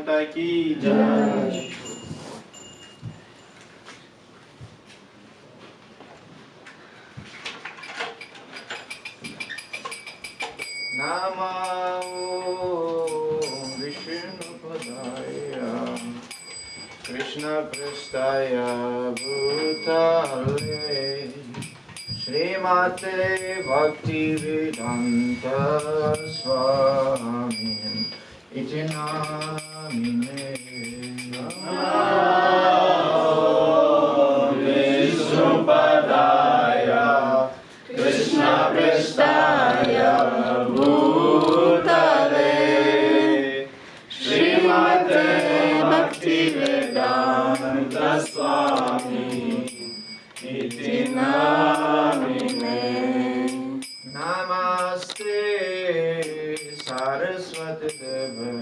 माता की जय। नमो विष्णुपदाय कृष्णपृष्ठाय भूतले श्रीमते भक्तिवेदान्त स्वामी इति नामिने। विष्णुपदाय कृष्णपृष्ठाय भूतले श्रीमते भक्तिवेदान्त स्वामी इति नामिने। नमस्ते सरस्वती देवे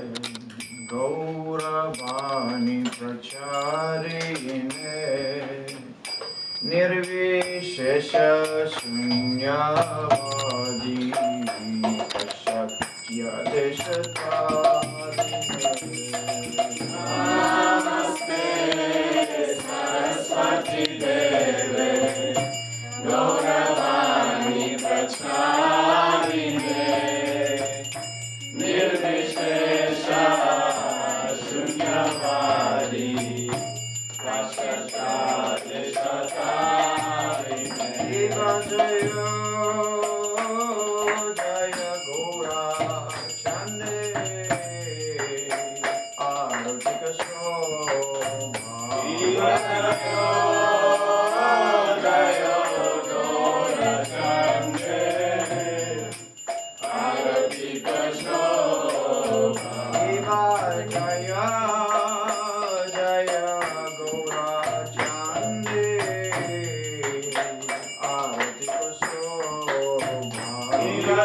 गौरवाणी प्रचारिणे निर्विशेष शून्यवादी पश्चात्यदेशतारिणे। नमस्ते सरस्वती देवे गौरवाणी प्रचारिणे निर्विशेष शून्यवादी पश्चात्यदेशतारिणे। जय जय गौरा चंदे आरती का शोभा। जय गौरा चंदे आरती का शोभा। जय जय गौरा चंदे आरती का शोभा। जय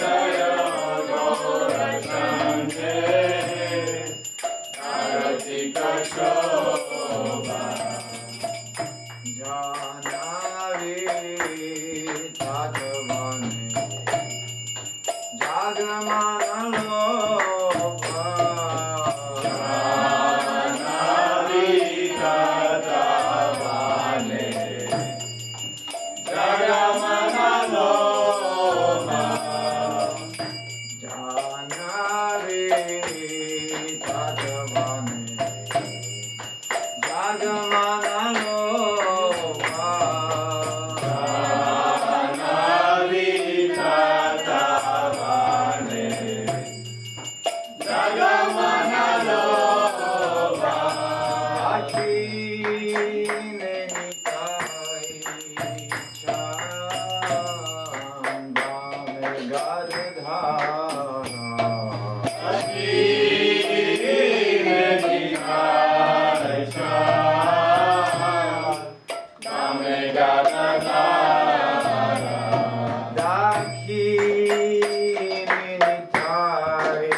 जय गौरा चंदे आरती का शोभा। जानावे ताजवाने जागमान लोभा। जानावे ताजवाने जागमान लोभा। जानावे ताजवाने जागमान लोभा। जानावे ताजवाने जागमान लोभा। आखिने निताई चांदा में गारधारा। आखिने निताई चांदा में गारधारा। दाखिने निताई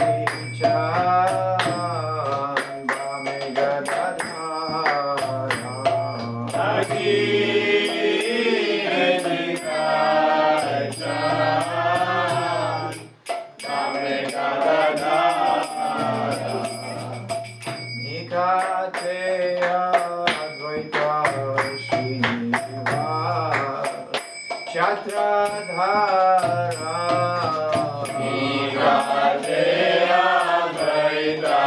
चांदा में गारधारा। दाखिने निताई चांदा में गारधारा। निकाते Advaita Srinivas छत्रधारा। निकाते Advaita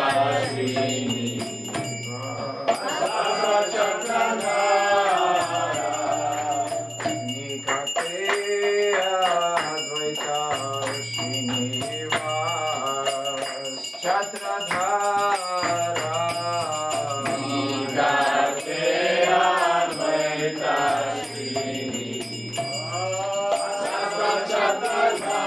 Srinivas छत्रधारा। निकाते Advaita Srinivas छत्रधारा। निकाते Advaita Srinivas छत्रधारा।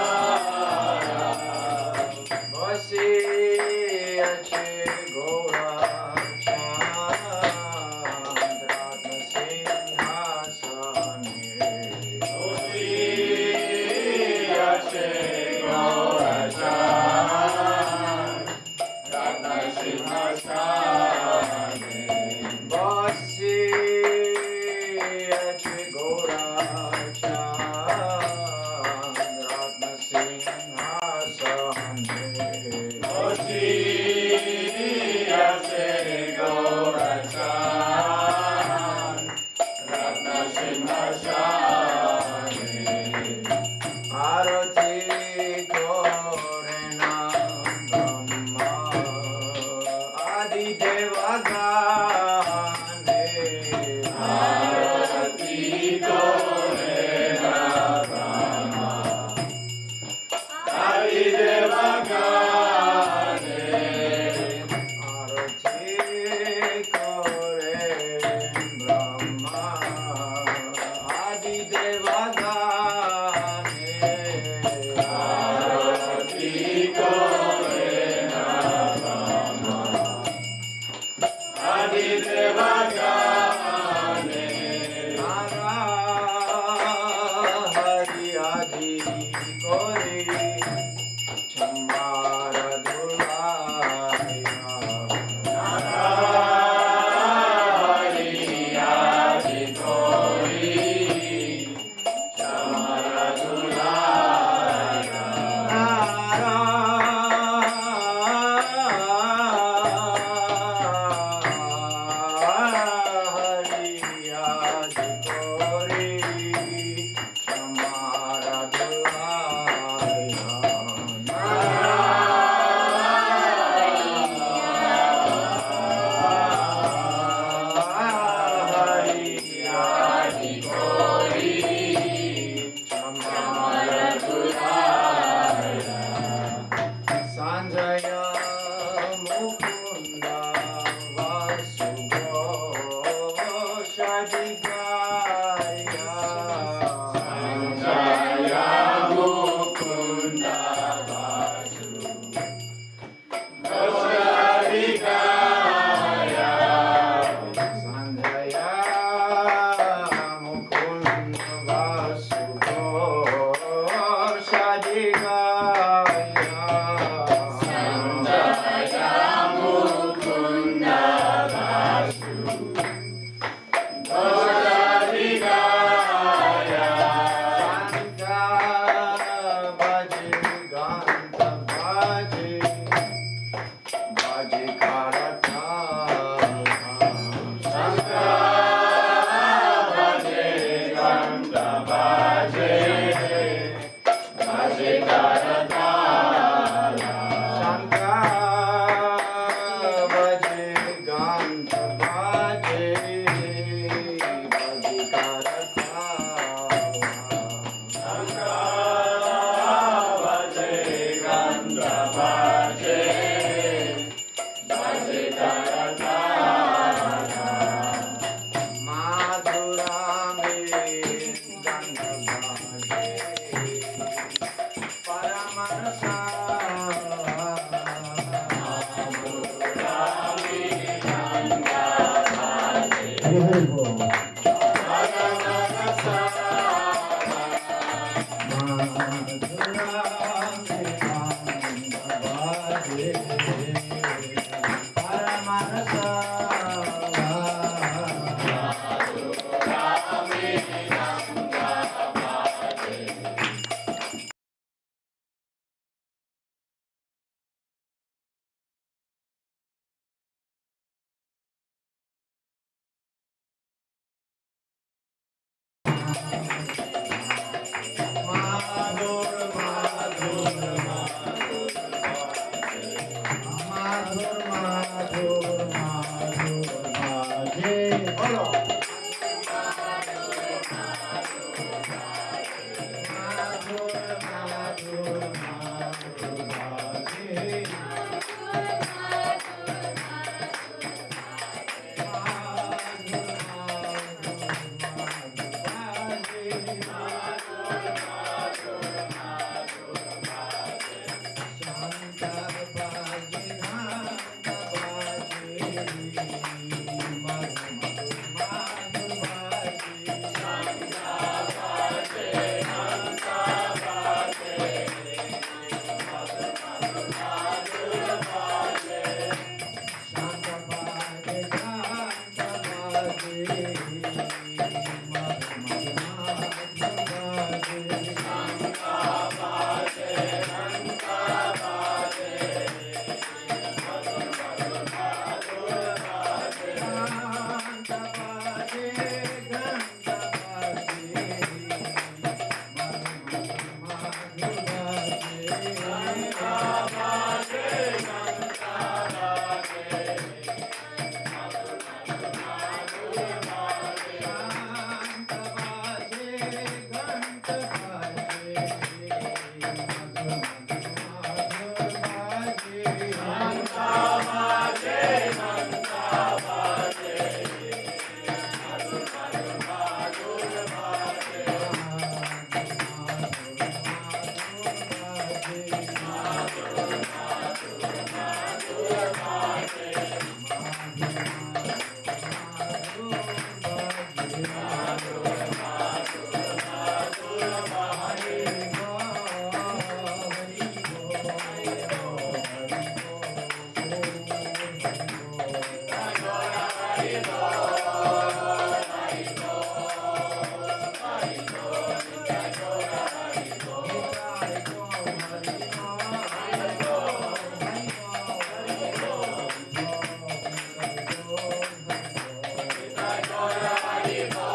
Hare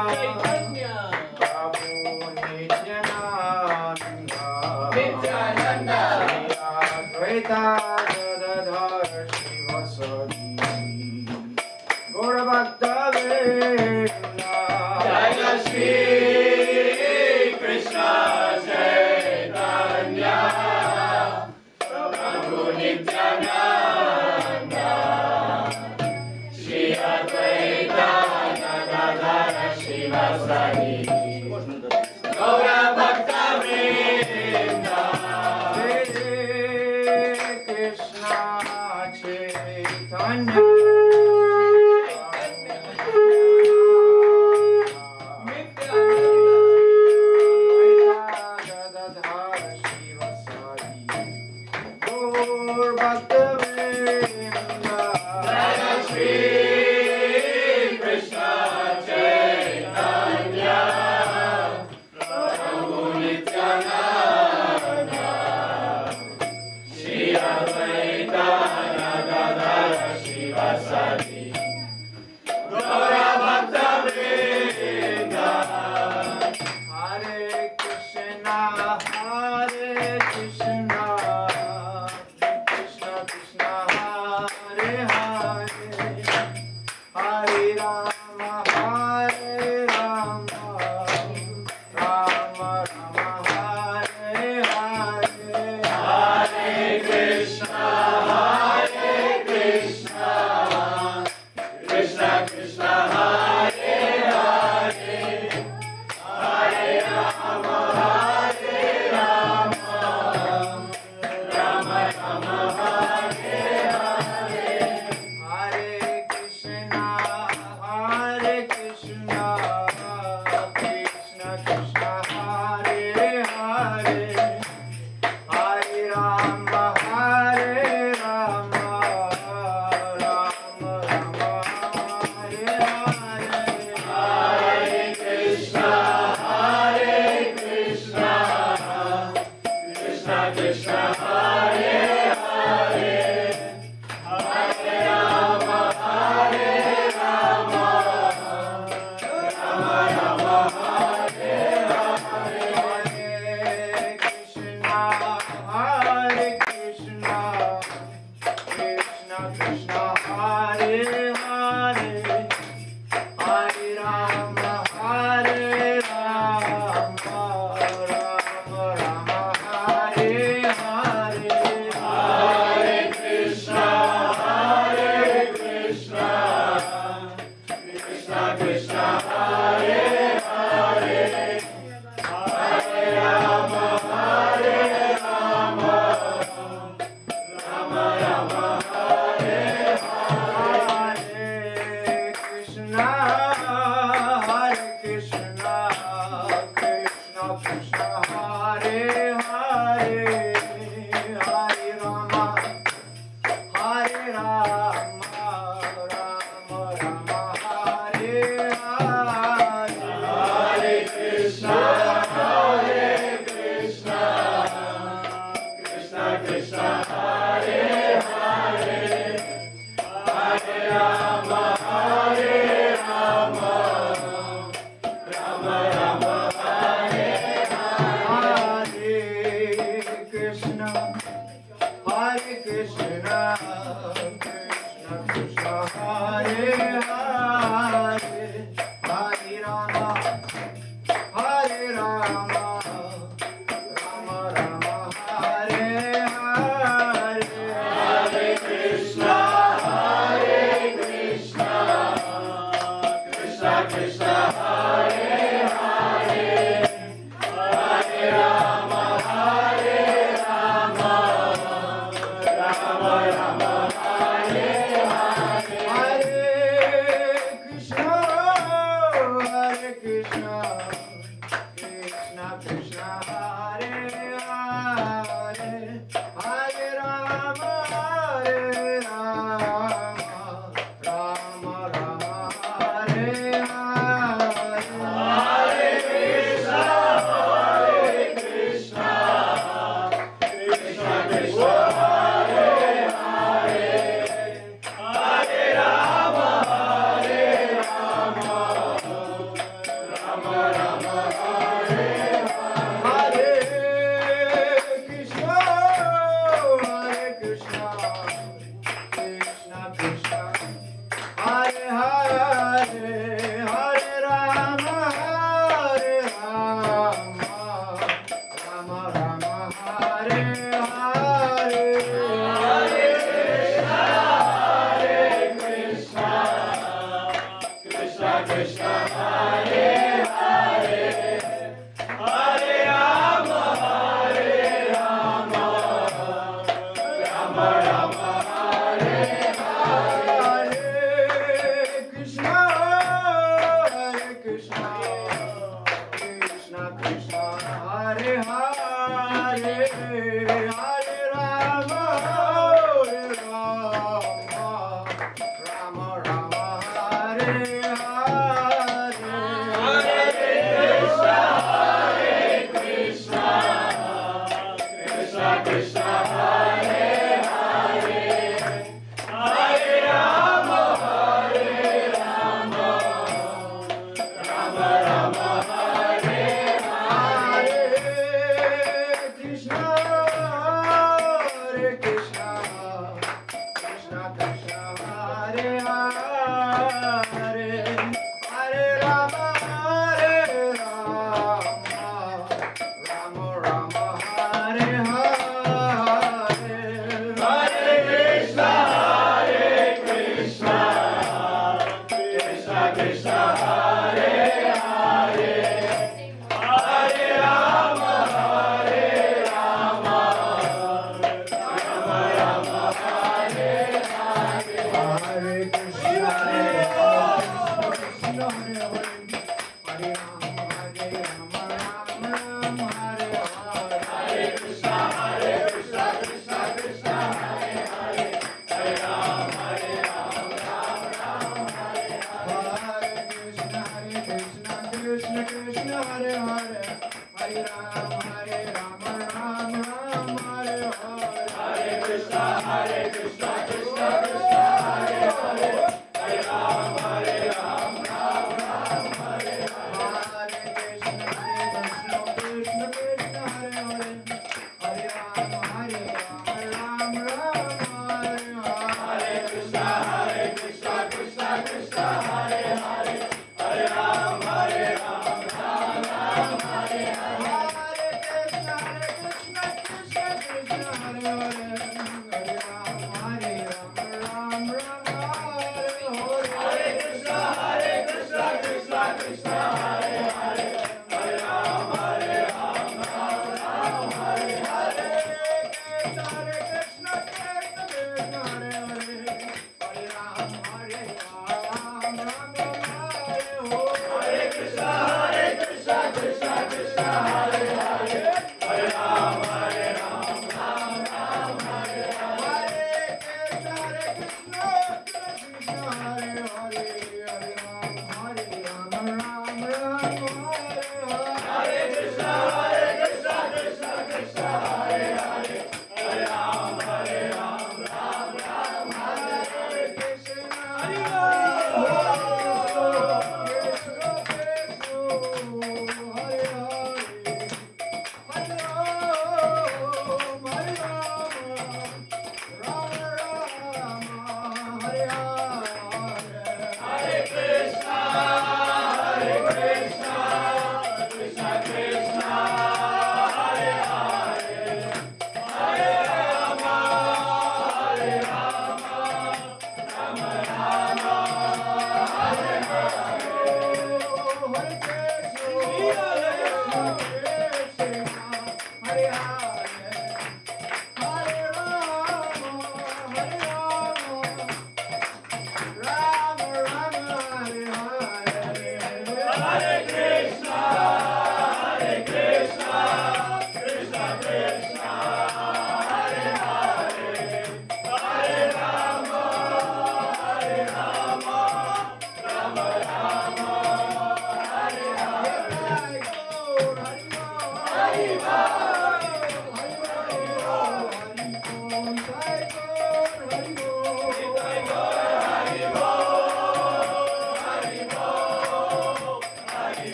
Chaitanya Prabhu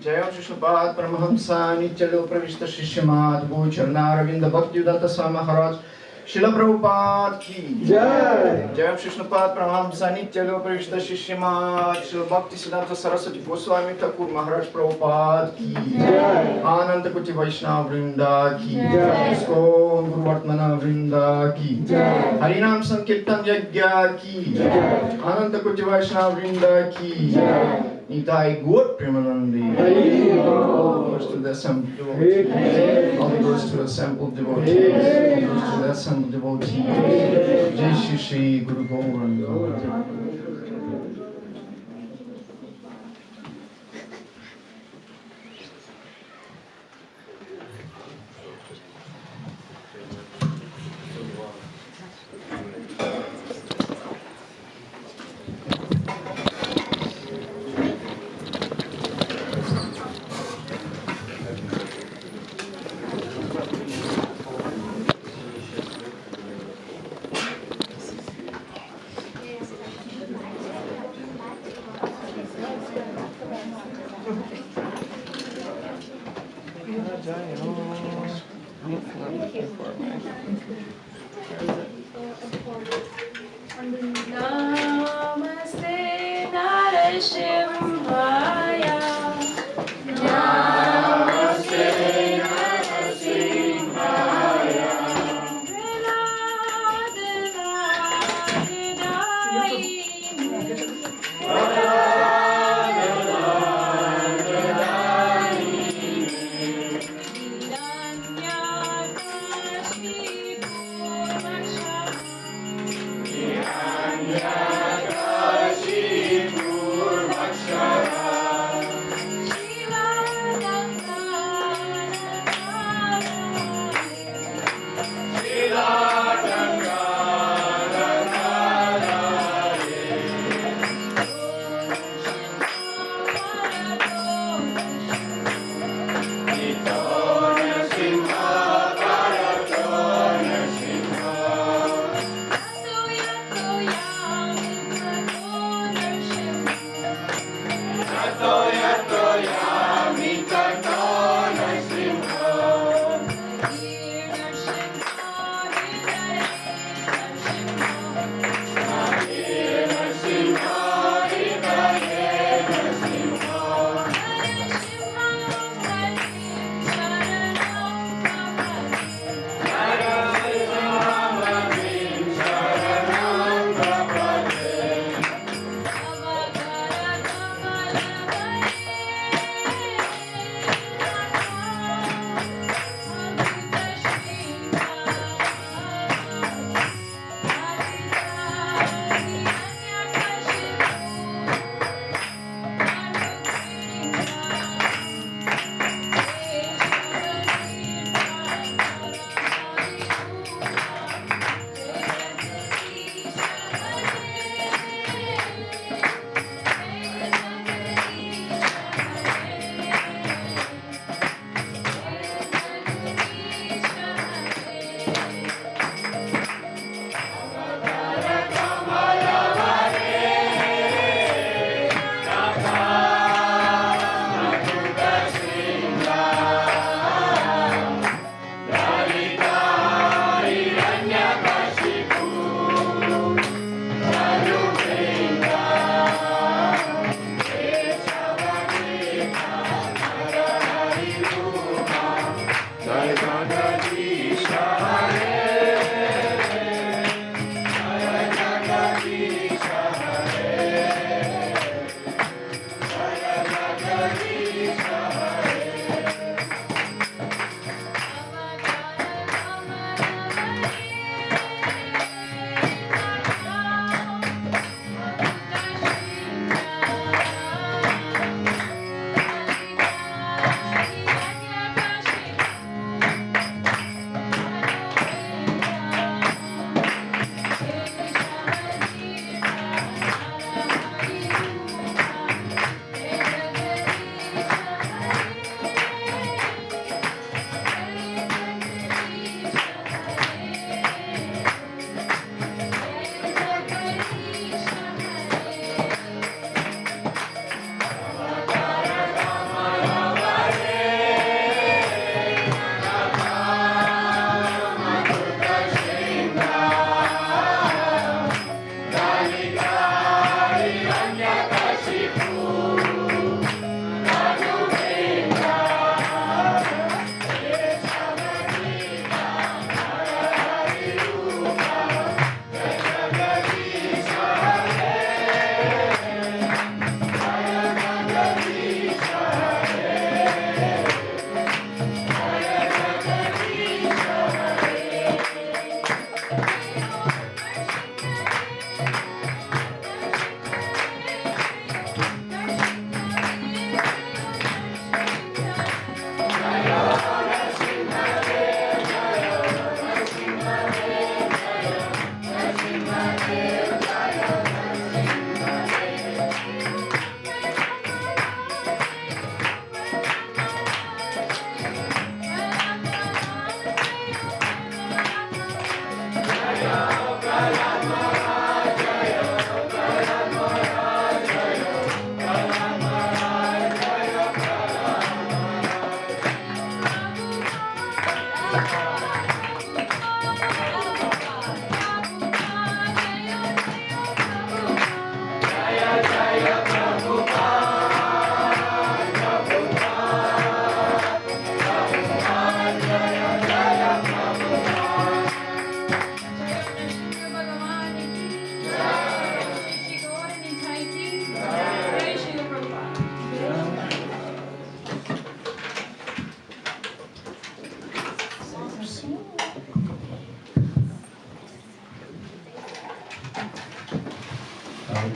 Jaya Shishnapat Paramahamsa Nityalo Pravishta Shishyamat Bhucharna Ravinda Bhakti Udata Swami Maharaj Srila Prabhupada ki Jai. Jaya Shishnapat Paramahamsa Nityalo Pravishta Shishyamat Srila Bhakti Siddhanta Saraswati Goswami Thakur Maharaj Prabhupada ki Jai. Ananta Kuti Vaishnava Vrinda ki Jai. ISKCON Guruvatmana Vrinda ki Jai. Harinam Sankirtan Yajna ki Jai. Ananta Kuti Vaishnava Vrinda ki Jai. Nitai Gaur Premanandi. All goes to the assembled devotees. All goes to the assembled devotees. All goes to the assembled devotees. Jai Shri Shri Guru Gaura. Namaste Narasimhaya. Namaste Narasimhaya.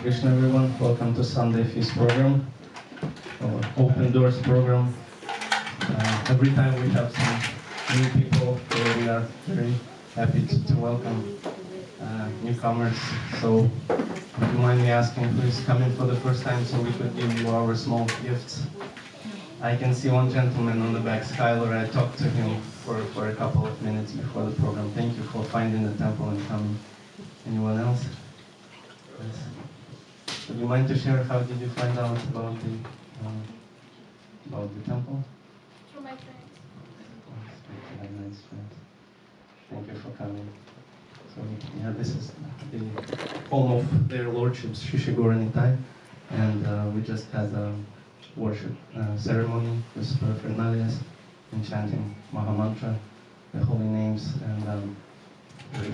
Krishna, everyone. Welcome to Sunday Feast program, our Open Doors program. Every time we have some new people, so we are very happy to welcome newcomers. So, if you mind me asking, please come in for the first time so we could give you our small gifts. I can see one gentleman on the back, Skylar. I talked to him for a couple of minutes before the program. Thank you for finding the temple and coming. Anyone else? Yes. Would you mind to share how did you find out about the temple? Through my friends. Oh, nice friends. Thank you for coming. So yeah, this is the home of their lordships, Shishigura Nitai, and we just had a worship ceremony with Prahlad and chanting Mahamantra, the holy names, and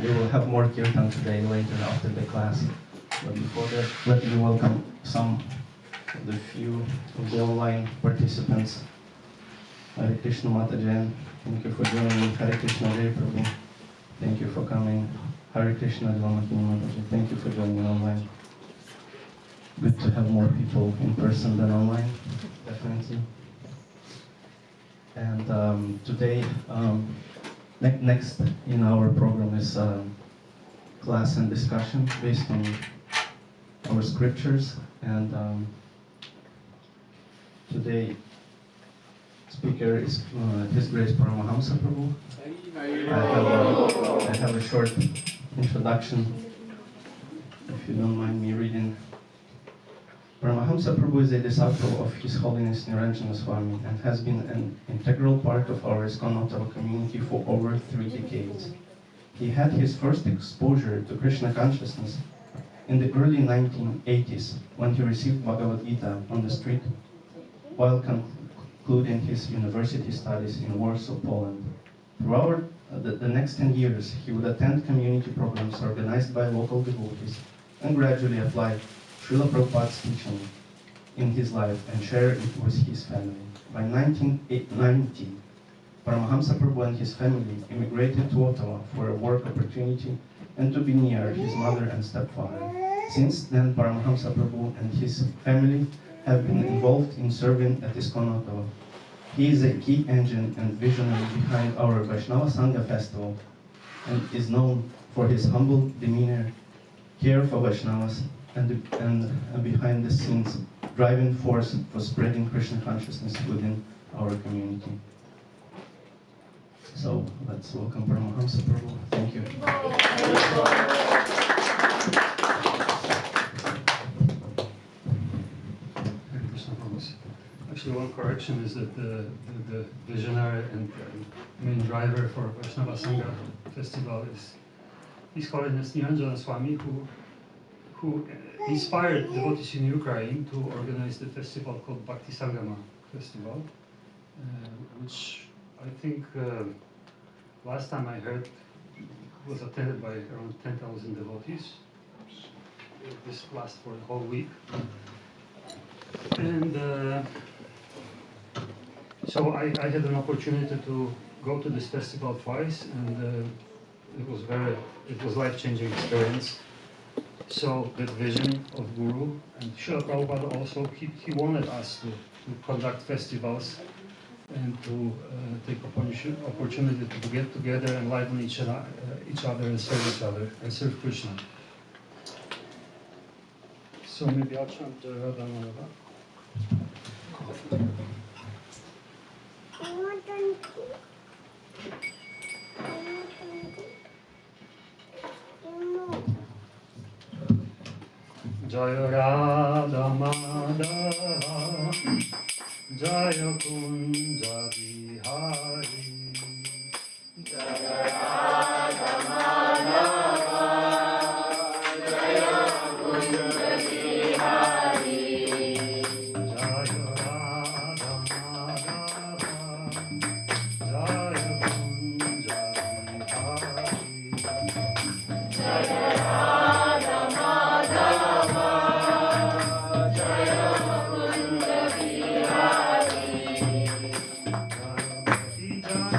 we will have more Kirtan today later after the class. But before that, let me welcome some of the few of the online participants. Hare Krishna Matajan, thank you for joining. Hare Krishna Jaya Prabhu, thank you for coming. Hare Krishna Devamakini Matajan, thank you for joining online. Good to have more people in person than online, definitely. And today, next in our program is class and discussion based on our scriptures, and today speaker is His Grace Paramahamsa Prabhu. I have a short introduction, if you don't mind me reading. Paramahamsa Prabhu is a disciple of His Holiness Nirantara Swami and has been an integral part of our ISKCON Ottawa community for over 3 decades. He had his first exposure to Krishna consciousness in the early 1980s when he received Bhagavad Gita on the street while concluding his university studies in Warsaw, Poland. Throughout the next 10 years, he would attend community programs organized by local devotees and gradually apply Srila Prabhupada's teaching in his life and share it with his family. By 1990, Paramahamsa Prabhu and his family immigrated to Ottawa for a work opportunity and to be near his mother and stepfather. Since then, Paramahamsa Prabhu and his family have been involved in serving at ISKCON Ottawa. He is a key engine and visionary behind our Vaishnava Sangha festival and is known for his humble demeanor, care for Vaishnavas, and behind the scenes driving force for spreading Krishna consciousness within our community. So let's welcome Paramahamsa Prabhu. Thank you. Actually, one correction is that the visionary and main driver for Vaishnava Sangha festival is His Holiness Nirantara Swami, who inspired devotees in Ukraine to organize the festival called Bhakti Sangama Festival, which I think last time I heard was attended by around 10,000 devotees. This lasts for the whole week. And so I had an opportunity to go to this festival twice, and it was life-changing experience. So that vision of Guru and Srila Prabhupada also, he wanted us to conduct festivals and to take opportunity to get together and lighten each other and serve Krishna. So maybe I'll chant Radha Madhava. Jaya Radha Madhava, Jaya Kunja Vihari, Jaya Radha Madhava, Jaya Kunja Vihari. Jaya Radha Madhava, Jaya Kunja Vihari, Jaya Radha Madhava, Jaya Kunja Vihari. Jaya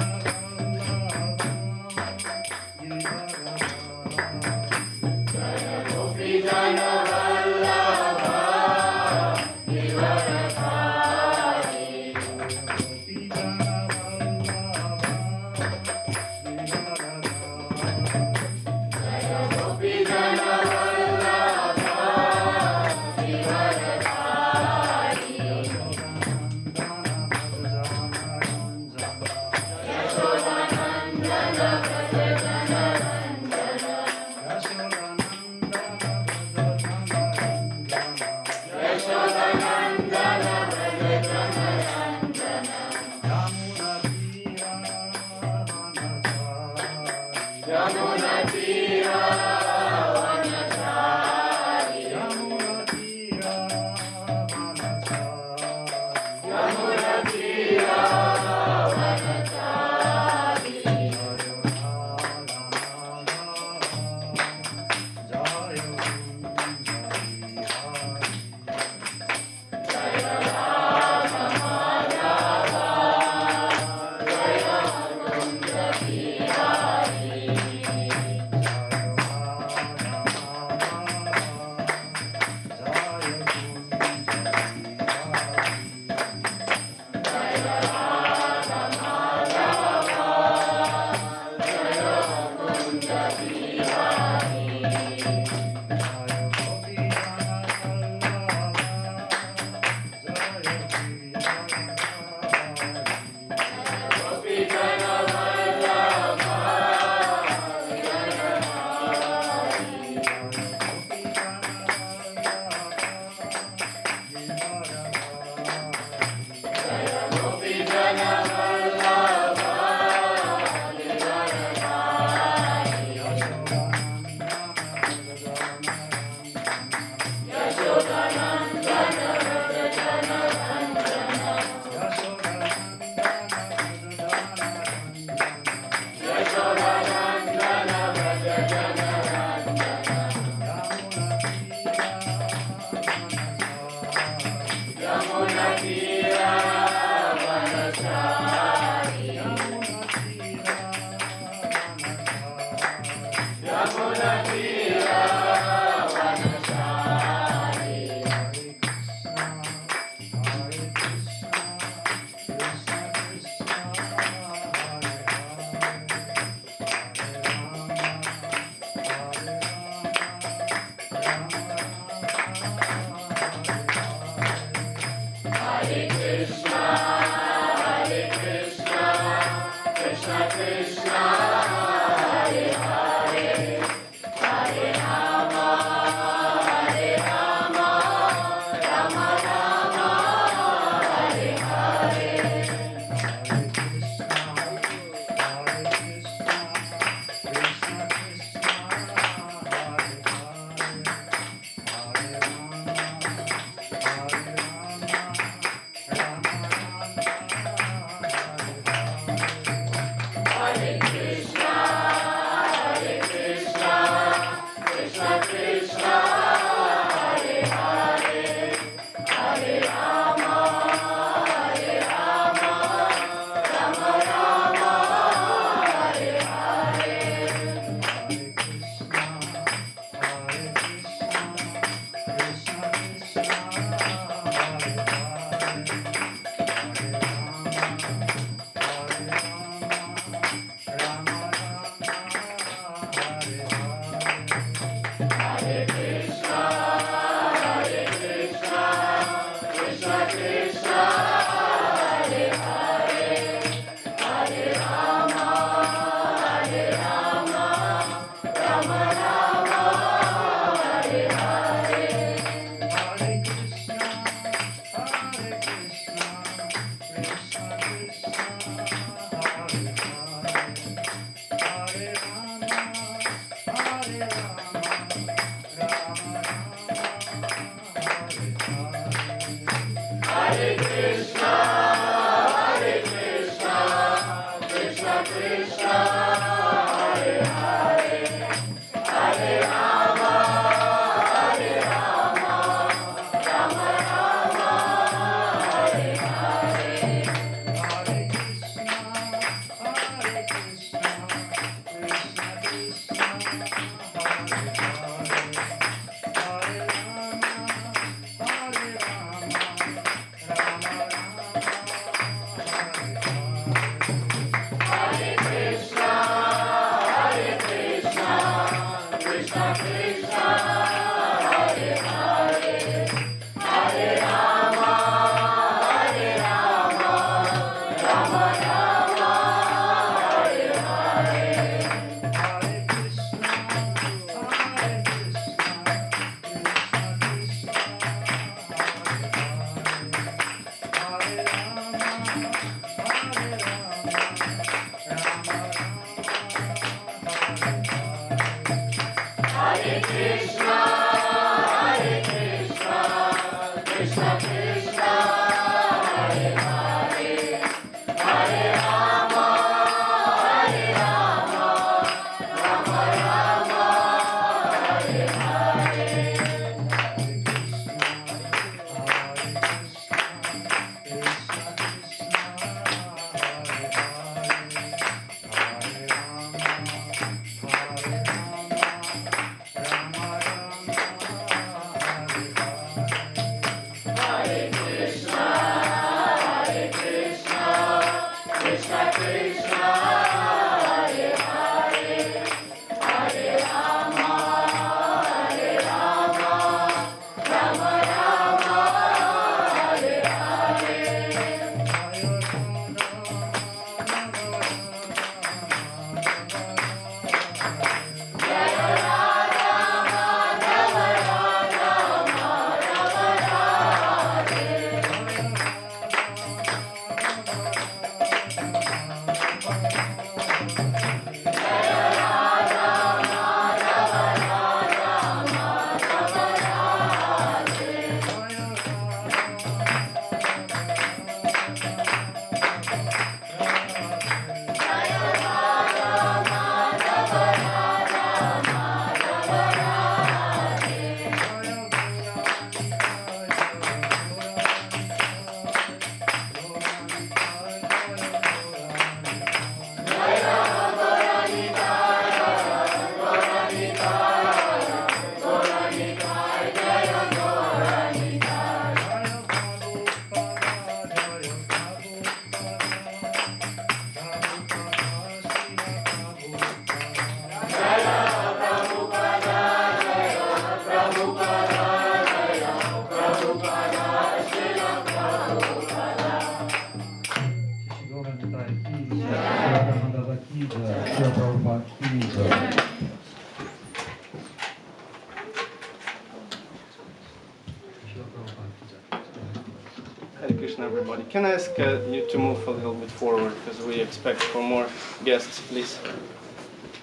Hare Krishna, everybody. Can I ask you to move a little bit forward because we expect for more guests, please?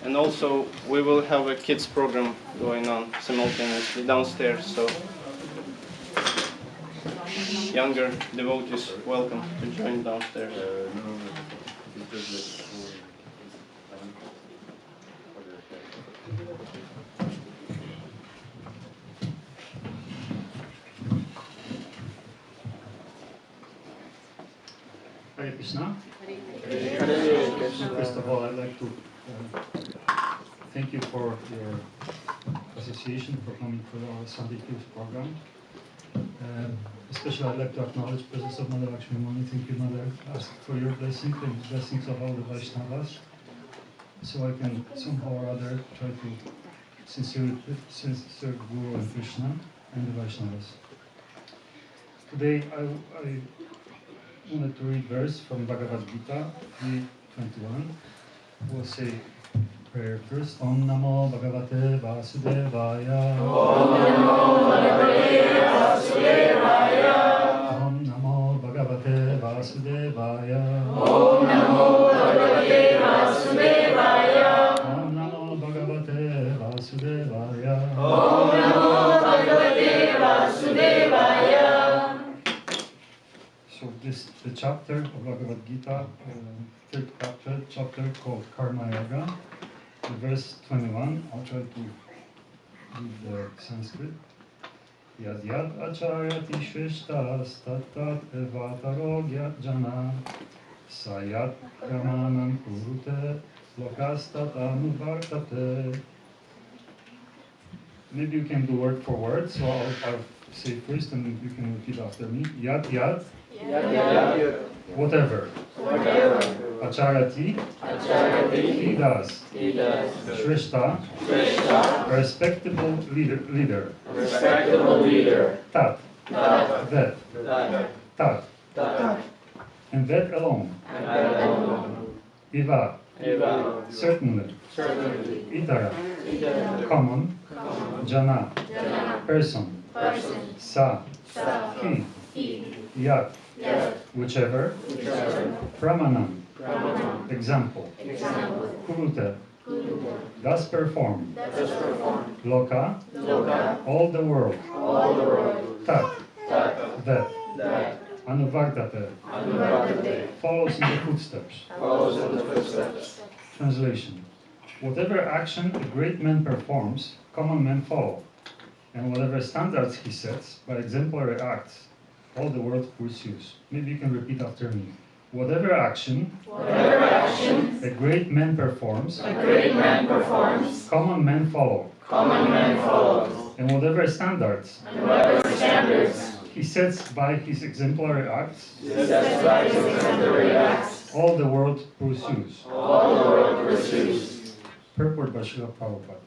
And also, we will have a kids program going on simultaneously downstairs, so younger devotees, welcome to join downstairs. Hare Krishna. Hare Krishna. First of all, I'd like to thank you for your association for coming for our Sunday Kids program. Especially I'd like to acknowledge the presence of Mother Lakshmi Mani. Thank you, Mother. Ask for your blessing and blessings of all the Vaishnavas, so I can somehow or other try to sincerely serve Guru and Krishna and the Vaishnavas. Today I wanted to read verse from Bhagavad Gita 3:21. We'll say prayer first. Om Namo Bhagavate Vasudevaya. Om Namo Bhagavate Vasudevaya. Om Namo Bhagavate Vasudevaya. Om Namo Bhagavate Vasudevaya. Om Namo Bhagavate Vasudevaya. Om Namo Bhagavate Vasudevaya. So this the chapter of Bhagavad Gita, third chapter called Karma Yoga. The verse 21. I'll try to read the Sanskrit. Yad yad acharati shveshtas tat evataro jana sayat kramanam kurute lokastat anuvartate. Maybe you can do word for word, so I'll say first and then you can repeat after me. Yad yad, whatever. Acharati, he does. Shrestha, respectable leader. Tat, that. Tat, and that alone. Iva, certainly. Itara, common. Jana, person. Sa, he. Yat, whichever. Pramanam, example. Kurute, thus perform. Loka, all the world. Tat, that. Anuvardate, follows in the footsteps. Translation. Whatever action a great man performs, common men follow. And whatever standards he sets by exemplary acts, all the world pursues. Maybe you can repeat after me. Whatever action a great man performs, common men follow. And whatever standards he sets by his exemplary acts, all the world pursues. Purport by Srila Prabhupada.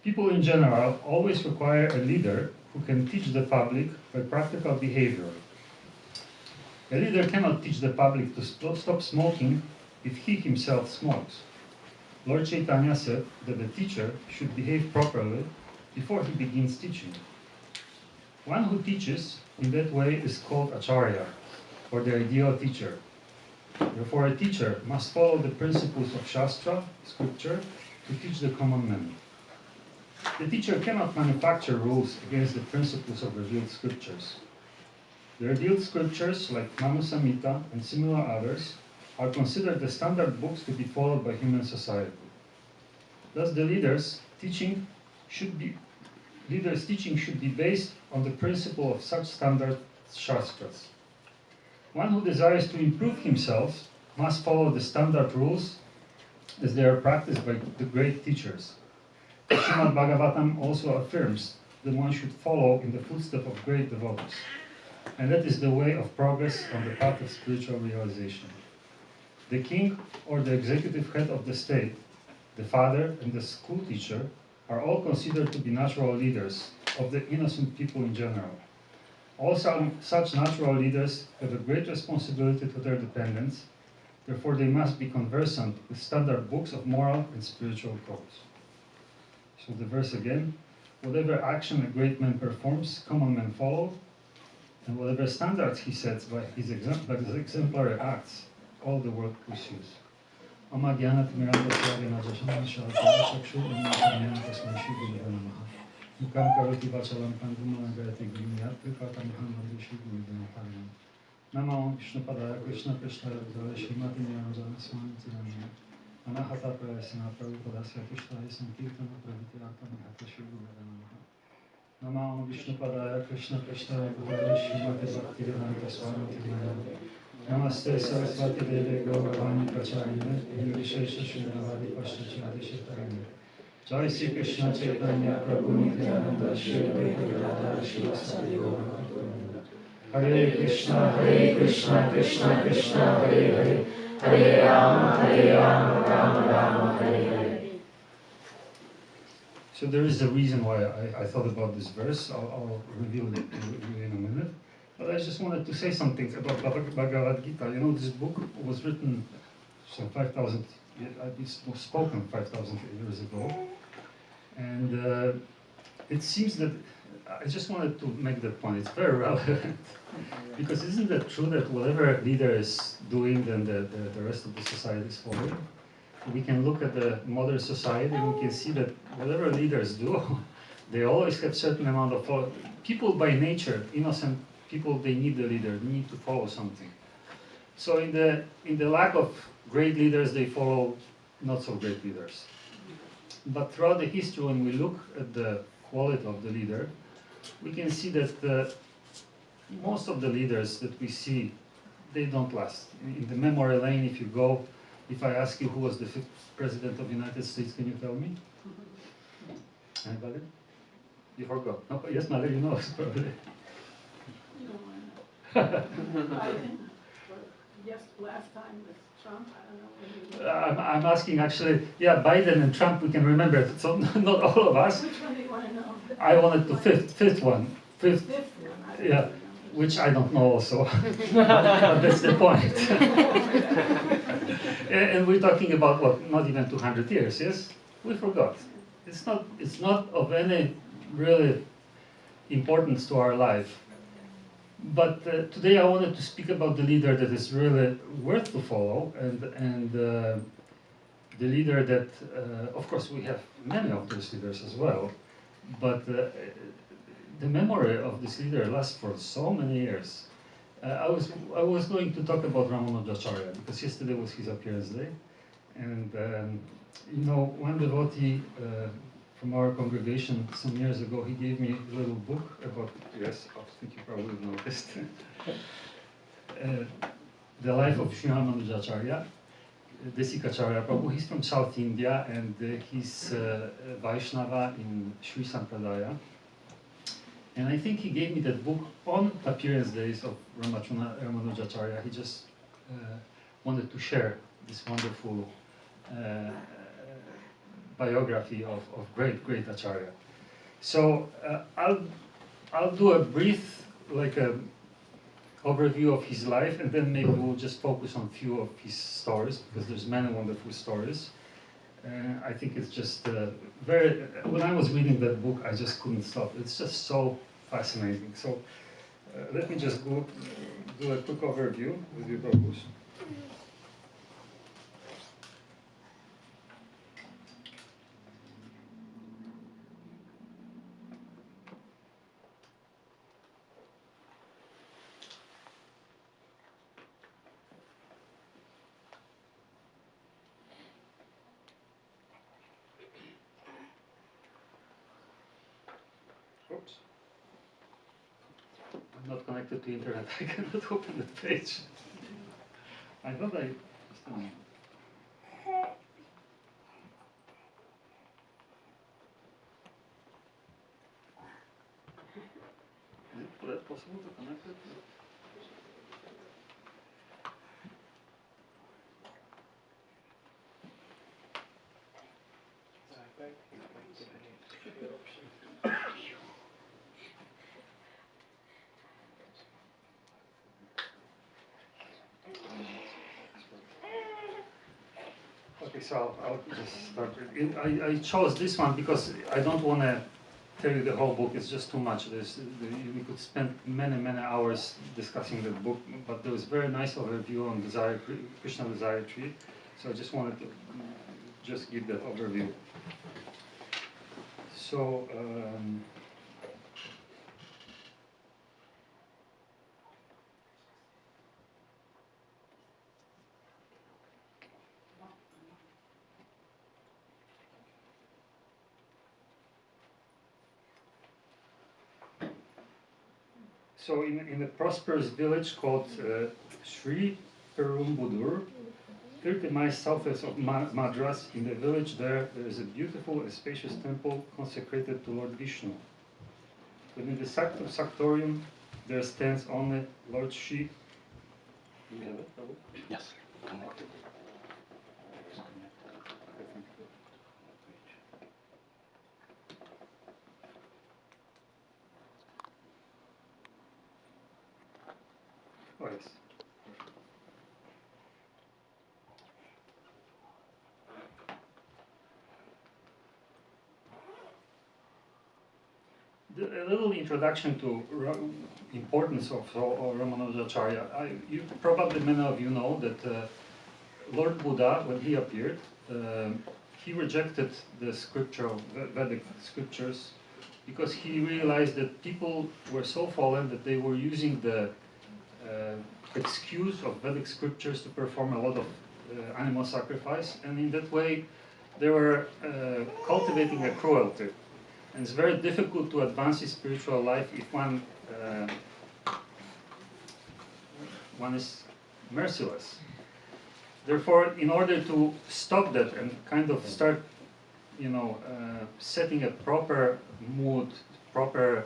People in general always require a leader who can teach the public by practical behavior. A leader cannot teach the public to stop smoking if he himself smokes. Lord Chaitanya said that the teacher should behave properly before he begins teaching. One who teaches in that way is called Acharya, or the ideal teacher. Therefore, a teacher must follow the principles of Shastra, scripture, to teach the common man. The teacher cannot manufacture rules against the principles of revealed scriptures. The revealed scriptures, like Manu Samhita and similar others, are considered the standard books to be followed by human society. Thus, the leader's teaching should be based on the principle of such standard shastras. One who desires to improve himself must follow the standard rules as they are practiced by the great teachers. Srimad Bhagavatam also affirms that one should follow in the footsteps of great devotees. And that is the way of progress on the path of spiritual realization. The king or the executive head of the state, the father and the school teacher are all considered to be natural leaders of the innocent people in general. Also, such natural leaders have a great responsibility to their dependents, therefore they must be conversant with standard books of moral and spiritual codes. So the verse again, whatever action a great man performs, common men follow, and whatever standards he sets by his exemplary acts, all the world pursues. Ama Gyanat Mirandasya Vinajashana Shalakya Chakshu Vinajashana Tasmashi Gurudhanamaha. Mukam Karoti Vachalam Pandumana Gayati Gurumyat Prikatamaham Mandishi Gurudhanapalyan. Nama Om Krishna Padaya Krishna Krishna Radha Shrimati Nirantara Swami Tiranya. Anahata Prayasana Prabhupadasya Krishna Sankirtana Praviti Artana Hatashi Gurudhanamaha. Nama Om Vishnu Padaya Krishna Krishna Radha Shrimati Bhaktivedanta Swami Tiranya. Namaste Saraswati Devi Gaura Vani Pracharine Nirvishesha Shuddhavadi Pashtacha Adishatarine Jai Sri Krishna Chaitanya Prabhu Nityananda Shri Advaita Gadadhar Shivasari Gaura. Hare Krishna, Krishna Krishna, Hare Hare, Hare Rama, Rama Rama, Hare Hare. So there is a reason why I thought about this verse. I'll reveal it to you in a minute. But I just wanted to say something about Bhagavad Gita. You know, this book was written some 5,000, it was spoken 5,000 years ago. And it seems that, I just wanted to make that point, it's very relevant. Because isn't it true that whatever leader is doing, then the rest of the society is following? We can look at the modern society and we can see that whatever leaders do, they always have certain amount of follow. People by nature, innocent people, they need the leader, they need to follow something. So in the lack of great leaders, they follow not so great leaders. But throughout the history, when we look at the quality of the leader, we can see that most of the leaders that we see, they don't last. In the memory lane, if you go, if I ask you who was the 5th President of the United States, can you tell me? Anybody? You forgot? No, yes, Mother, you know probably. You don't want to know. Biden, yes, last time was Trump, I don't know. I'm asking actually, yeah, Biden and Trump, we can remember, so not all of us. Which one do you want to know? I wanted the fifth one. Fifth one. I don't Yeah, know. which I don't know also, but that's the point. And we're talking about what, not even 200 years, yes? We forgot. It's not of any really importance to our life. But today I wanted to speak about the leader that is really worth to follow, and the leader that, of course, we have many of those leaders as well, but the memory of this leader lasts for so many years. I was going to talk about Ramanujacharya because yesterday was his appearance day, and you know, one devotee from our congregation some years ago, he gave me a little book about, yes, I think you probably noticed, the life of Sri Ramanujacharya, Desikacharya Prabhu. He's from South India, and he's Vaishnava in Sri Sampradaya. And I think he gave me that book on appearance days of Ramanujacharya. He just wanted to share this wonderful biography of great Acharya. So I'll do a brief, like a overview of his life, and then maybe we'll just focus on a few of his stories, because there's many wonderful stories. I think it's just when I was reading that book, I just couldn't stop. It's just so fascinating. So let me just go do a quick overview with you, Prabhus. Oops. I'm not connected to internet. I cannot open the page. I thought I... Just a moment. Is it possible to connect it? Okay, so I'll just start. I chose this one because I don't want to tell you the whole book. It's just too much. We could spend many hours discussing the book, but there was a very nice overview on Krishna Desire Tree. So I just wanted to just give that overview. So. So in a prosperous village called Sri Perumbudur, 30 miles southwest of Madras, in the village there is a beautiful and spacious temple consecrated to Lord Vishnu. Within the Sanctorium there stands only Lord Shiva. Do we have it, Prabhu? Yes, connected. Oh, yes. A little introduction to importance of Ramanujacharya. Probably many of you know that Lord Buddha, when he appeared, he rejected the scripture, Vedic scriptures, because he realized that people were so fallen that they were using the excuse of Vedic scriptures to perform a lot of animal sacrifice, and in that way they were cultivating a cruelty. And it's very difficult to advance in spiritual life if one is merciless. Therefore, in order to stop that and kind of start, setting a proper mood, proper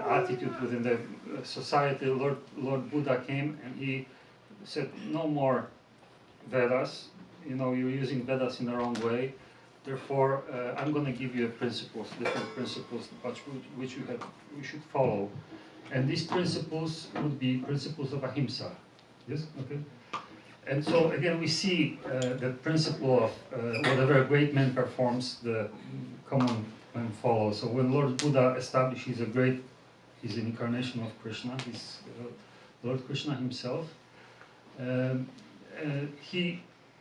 attitude within the society, Lord Buddha came and he said, no more Vedas. You're using Vedas in the wrong way. Therefore, I'm going to give you different principles, which you should follow. And these principles would be principles of ahimsa. Yes? Okay. And so, again, we see the principle of whatever a great man performs, the common man follows. So when Lord Buddha established, he's an incarnation of Krishna, he's Lord Krishna himself.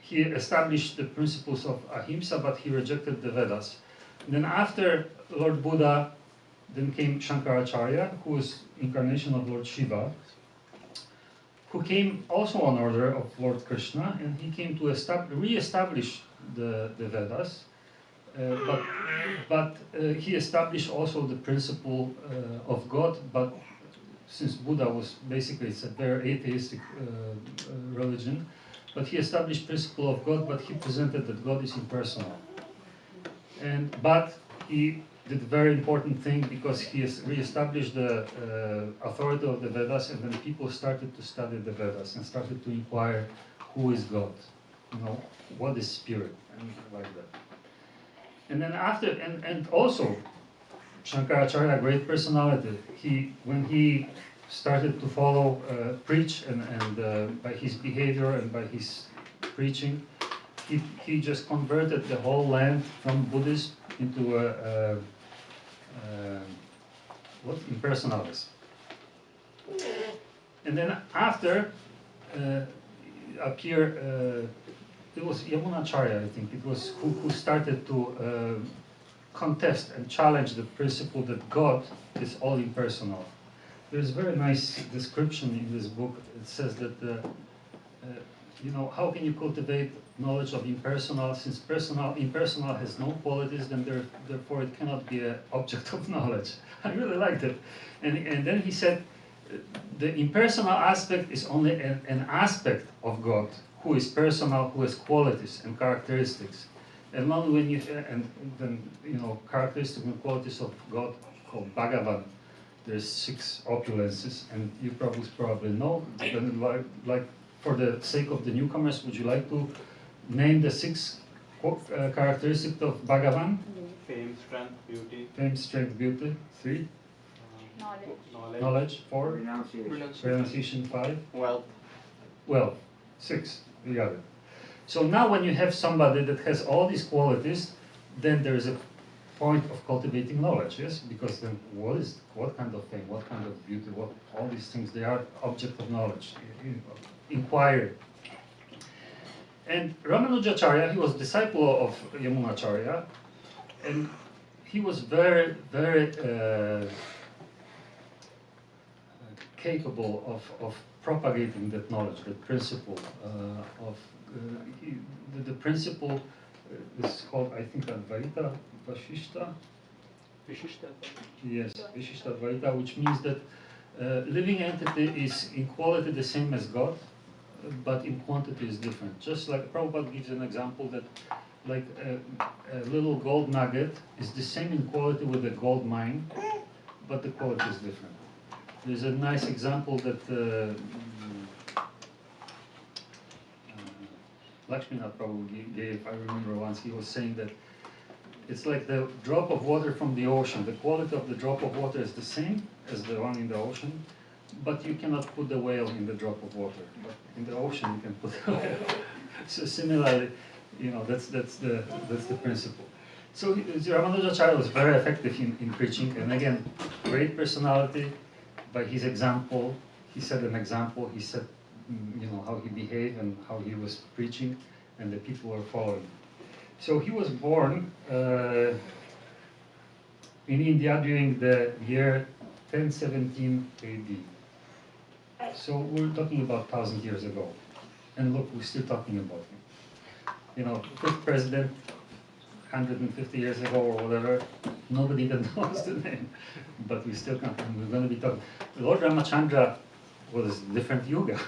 He established the principles of ahimsa, but he rejected the Vedas. And then after Lord Buddha, then came Shankaracharya, who was incarnation of Lord Shiva, who came also on order of Lord Krishna, and he came to re-establish the Vedas, but he established also the principle of God, but since Buddha was basically, it's a very atheistic religion, but he established principle of God, but he presented that God is impersonal. But he did a very important thing, because he has re-established the authority of the Vedas, and then people started to study the Vedas and started to inquire who is God, what is spirit, and like that. And then after, and also Shankaracharya, a great personality, when he started to follow, preach, and by his behavior and by his preaching, he just converted the whole land from Buddhism into impersonalism. And then after appeared, it was Yamunacharya, I think, it was who started to contest and challenge the principle that God is all impersonal. There's a very nice description in this book. It says that, how can you cultivate knowledge of impersonal, since impersonal has no qualities, then therefore it cannot be an object of knowledge. I really liked it. And then he said, the impersonal aspect is only an aspect of God, who is personal, who has qualities and characteristics. And only when characteristics and qualities of God called Bhagavan. There's 6 opulences, and you probably know. Then, like for the sake of the newcomers, would you like to name the 6 characteristics of Bhagavan? Fame, strength, beauty. Fame, strength, beauty. 3. Knowledge. 4. Renunciation. 5. Wealth. 6. We got it. So now when you have somebody that has all these qualities, then there is a point of cultivating knowledge, yes? Because then what kind of fame, what kind of beauty, all these things, they are object of knowledge, inquiry. And Ramanujacharya, he was disciple of Yamunacharya, and he was very, very capable of propagating that knowledge, the principle the principle is called, I think, Advaita Vashishta. Yes, Vishishta Advaita, which means that living entity is in quality the same as God, but in quantity is different. Just like Prabhupada gives an example that like a little gold nugget is the same in quality with a gold mine, but the quality is different. There's a nice example that Lakshmanath Prabhu gave. I remember once he was saying that it's like the drop of water from the ocean. The quality of the drop of water is the same as the one in the ocean, but you cannot put the whale in the drop of water. But in the ocean you can put the whale. So similarly, you know, that's the principle. So Ramanujacharya was very effective in preaching, and again, great personality. By his example, he set an example. He said, you know, how he behaved and how he was preaching, and the people were following. So he was born in India during the year 1017 AD. So we're talking about 1,000 years ago, and look, we're still talking about him. You know, fifth president, 150 years ago or whatever, nobody even knows the name, but we still can't. And we're going to be talking. Lord Ramachandra was different yuga.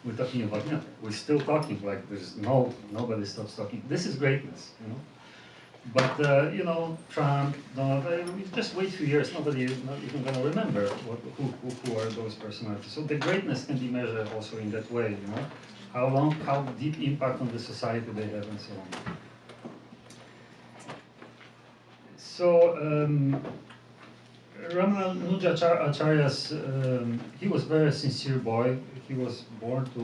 We're talking about, you know, we're still talking, like there's nobody stops talking. This is greatness, you know. But, you know, Trump, Donald, just wait a few years, nobody is not even going to remember who are those personalities. So the greatness can be measured also in that way, you know. How long, how deep impact on the society they have and so on. So, Ramanujacharya's, he was a very sincere boy. He was born to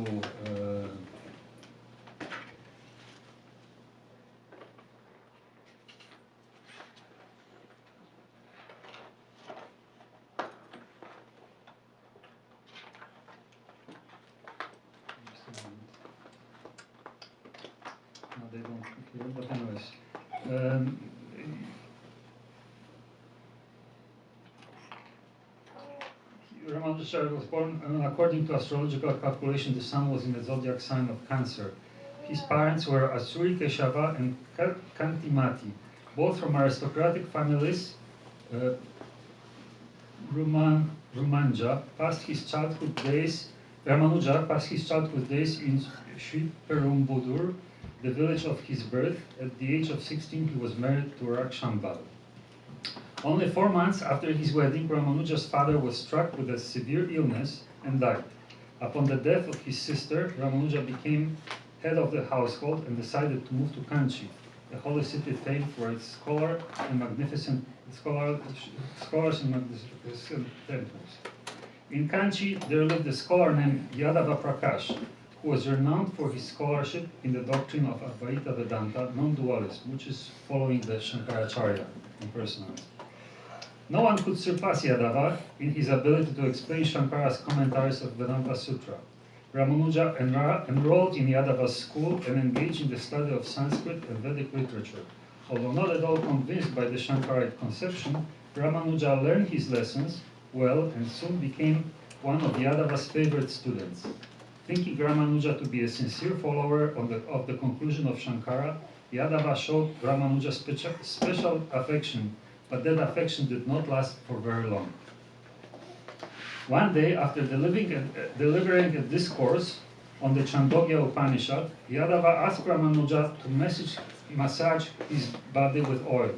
no, they don't here, but anyways. Ramanujacharya was born, according to astrological calculation, the sun was in the zodiac sign of Cancer. His parents were Asuri Keshava and Kantimati, both from aristocratic families. Ramanuja passed his childhood days in Sri Perumbudur, the village of his birth. At the age of 16, he was married to Rakshambal. Only 4 months after his wedding, Ramanuja's father was struck with a severe illness and died. Upon the death of his sister, Ramanuja became head of the household and decided to move to Kanchi, a holy city famed for its scholars and magnificent temples. In Kanchi, there lived a scholar named Yadava Prakash, who was renowned for his scholarship in the doctrine of Advaita Vedanta, non-dualism, which is following the Shankaracharya in personality. No one could surpass Yadava in his ability to explain Shankara's commentaries of Vedanta Sutra. Ramanuja enrolled in Yadava's school and engaged in the study of Sanskrit and Vedic literature. Although not at all convinced by the Shankarite conception, Ramanuja learned his lessons well and soon became one of Yadava's favorite students. Thinking Ramanuja to be a sincere follower of the conclusion of Shankara, Yadava showed Ramanuja special affection, but that affection did not last for very long. One day, after delivering a discourse on the Chandogya Upanishad, Yadava asked Ramanuja to massage his body with oil,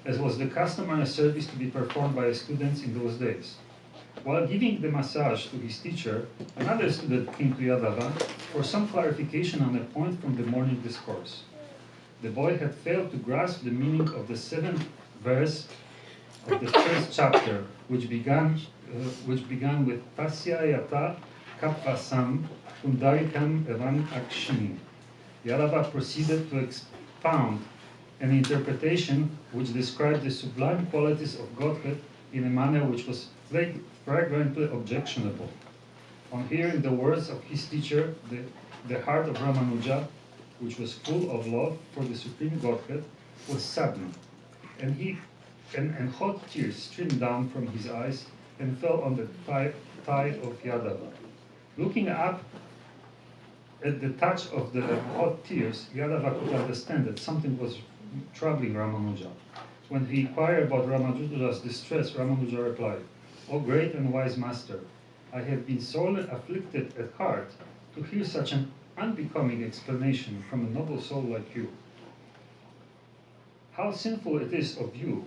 as was the customary service to be performed by students in those days. While giving the massage to his teacher, another student came to Yadava for some clarification on a point from the morning discourse. The boy had failed to grasp the meaning of the 7th verse of the first chapter, which began with Tasya Yata Kapvasam Kundarikam Evan Akshini. Yadava proceeded to expound an interpretation which described the sublime qualities of Godhead in a manner which was flagrantly objectionable. On hearing the words of his teacher, the heart of Ramanuja, which was full of love for the Supreme Godhead, was saddened, and hot tears streamed down from his eyes and fell on the thigh of Yadava. Looking up at the touch of the hot tears, Yadava could understand that something was troubling Ramanuja. When he inquired about Ramanuja's distress, Ramanuja replied, "O great and wise master, I have been sorely afflicted at heart to to hear such an unbecoming explanation from a noble soul like you. How sinful it is of you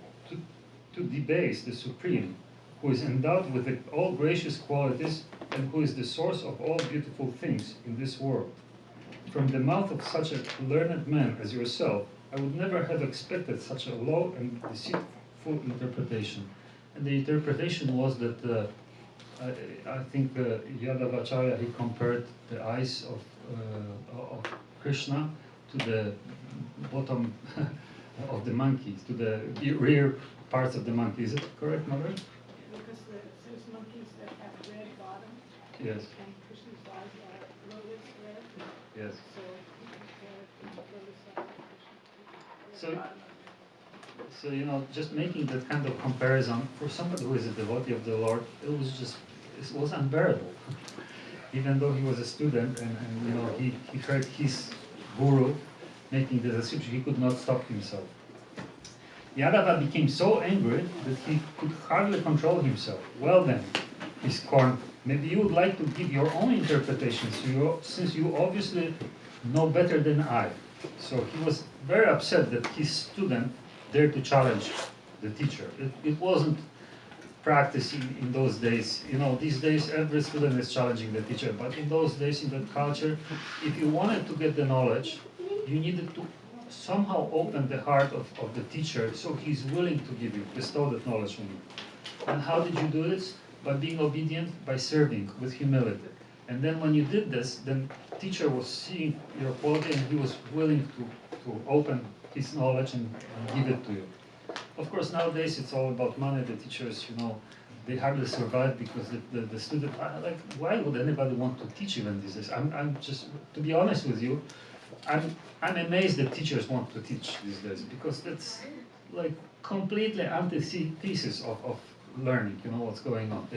to debase the Supreme, who is endowed with all gracious qualities and who is the source of all beautiful things in this world. From the mouth of such a learned man as yourself, I would never have expected such a low and deceitful interpretation. And the interpretation was that I think Yadavacharya, he compared the eyes of Krishna to the bottom of the monkey, to the rear parts of the monkey. Is it correct, Mother? Because there's monkeys that have red bottom. Yes. And Krishna's eyes are lotus red. Yes. So he compared lotus eyes to So, Krishna. Red bottom. so you know, just making that kind of comparison for somebody who is a devotee of the Lord, it was unbearable. Even though he was a student and you know he heard his guru making the description, he could not stop himself. Yadava became so angry that he could hardly control himself. Well then, ISKCON, maybe you would like to give your own interpretation, since you obviously know better than I. So he was very upset that his student dared to challenge the teacher. It wasn't practice in those days. You know, these days every student is challenging the teacher, but in those days, in that culture, if you wanted to get the knowledge, you needed to somehow open the heart of the teacher so he's willing to give you, bestow that knowledge on you. And how did you do this? By being obedient, by serving with humility. And then when you did this, then teacher was seeing your quality and he was willing to open his knowledge and give it to you. Of course, nowadays it's all about money. The teachers, you know, they hardly survive because the student, like, why would anybody want to teach even these days? I'm just, to be honest with you, I'm amazed that teachers want to teach these days, because that's like completely antithesis of learning, you know what's going on.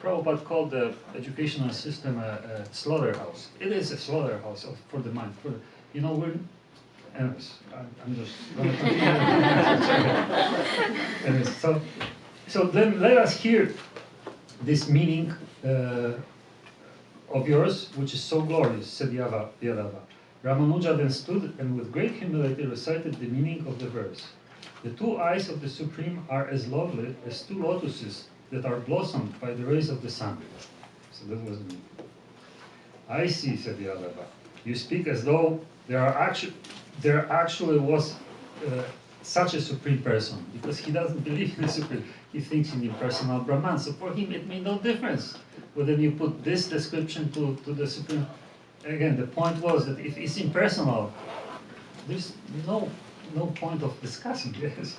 Prabhupada called the educational system a slaughterhouse. It is a slaughterhouse for the mind. You know, anyways, I'm just going to continue. Anyways, so then let us hear this meaning of yours, which is so glorious, said Yadava. Ramanuja then stood and with great humility recited the meaning of the verse. The two eyes of the Supreme are as lovely as two lotuses that are blossomed by the rays of the sun. So that was me. I see, said Yadava. You speak as though there actually was such a Supreme Person, because he doesn't believe in the Supreme. He thinks in impersonal Brahman. So for him it made no difference whether you put this description to the Supreme. Again, the point was that if it's impersonal, there's no point of discussing this.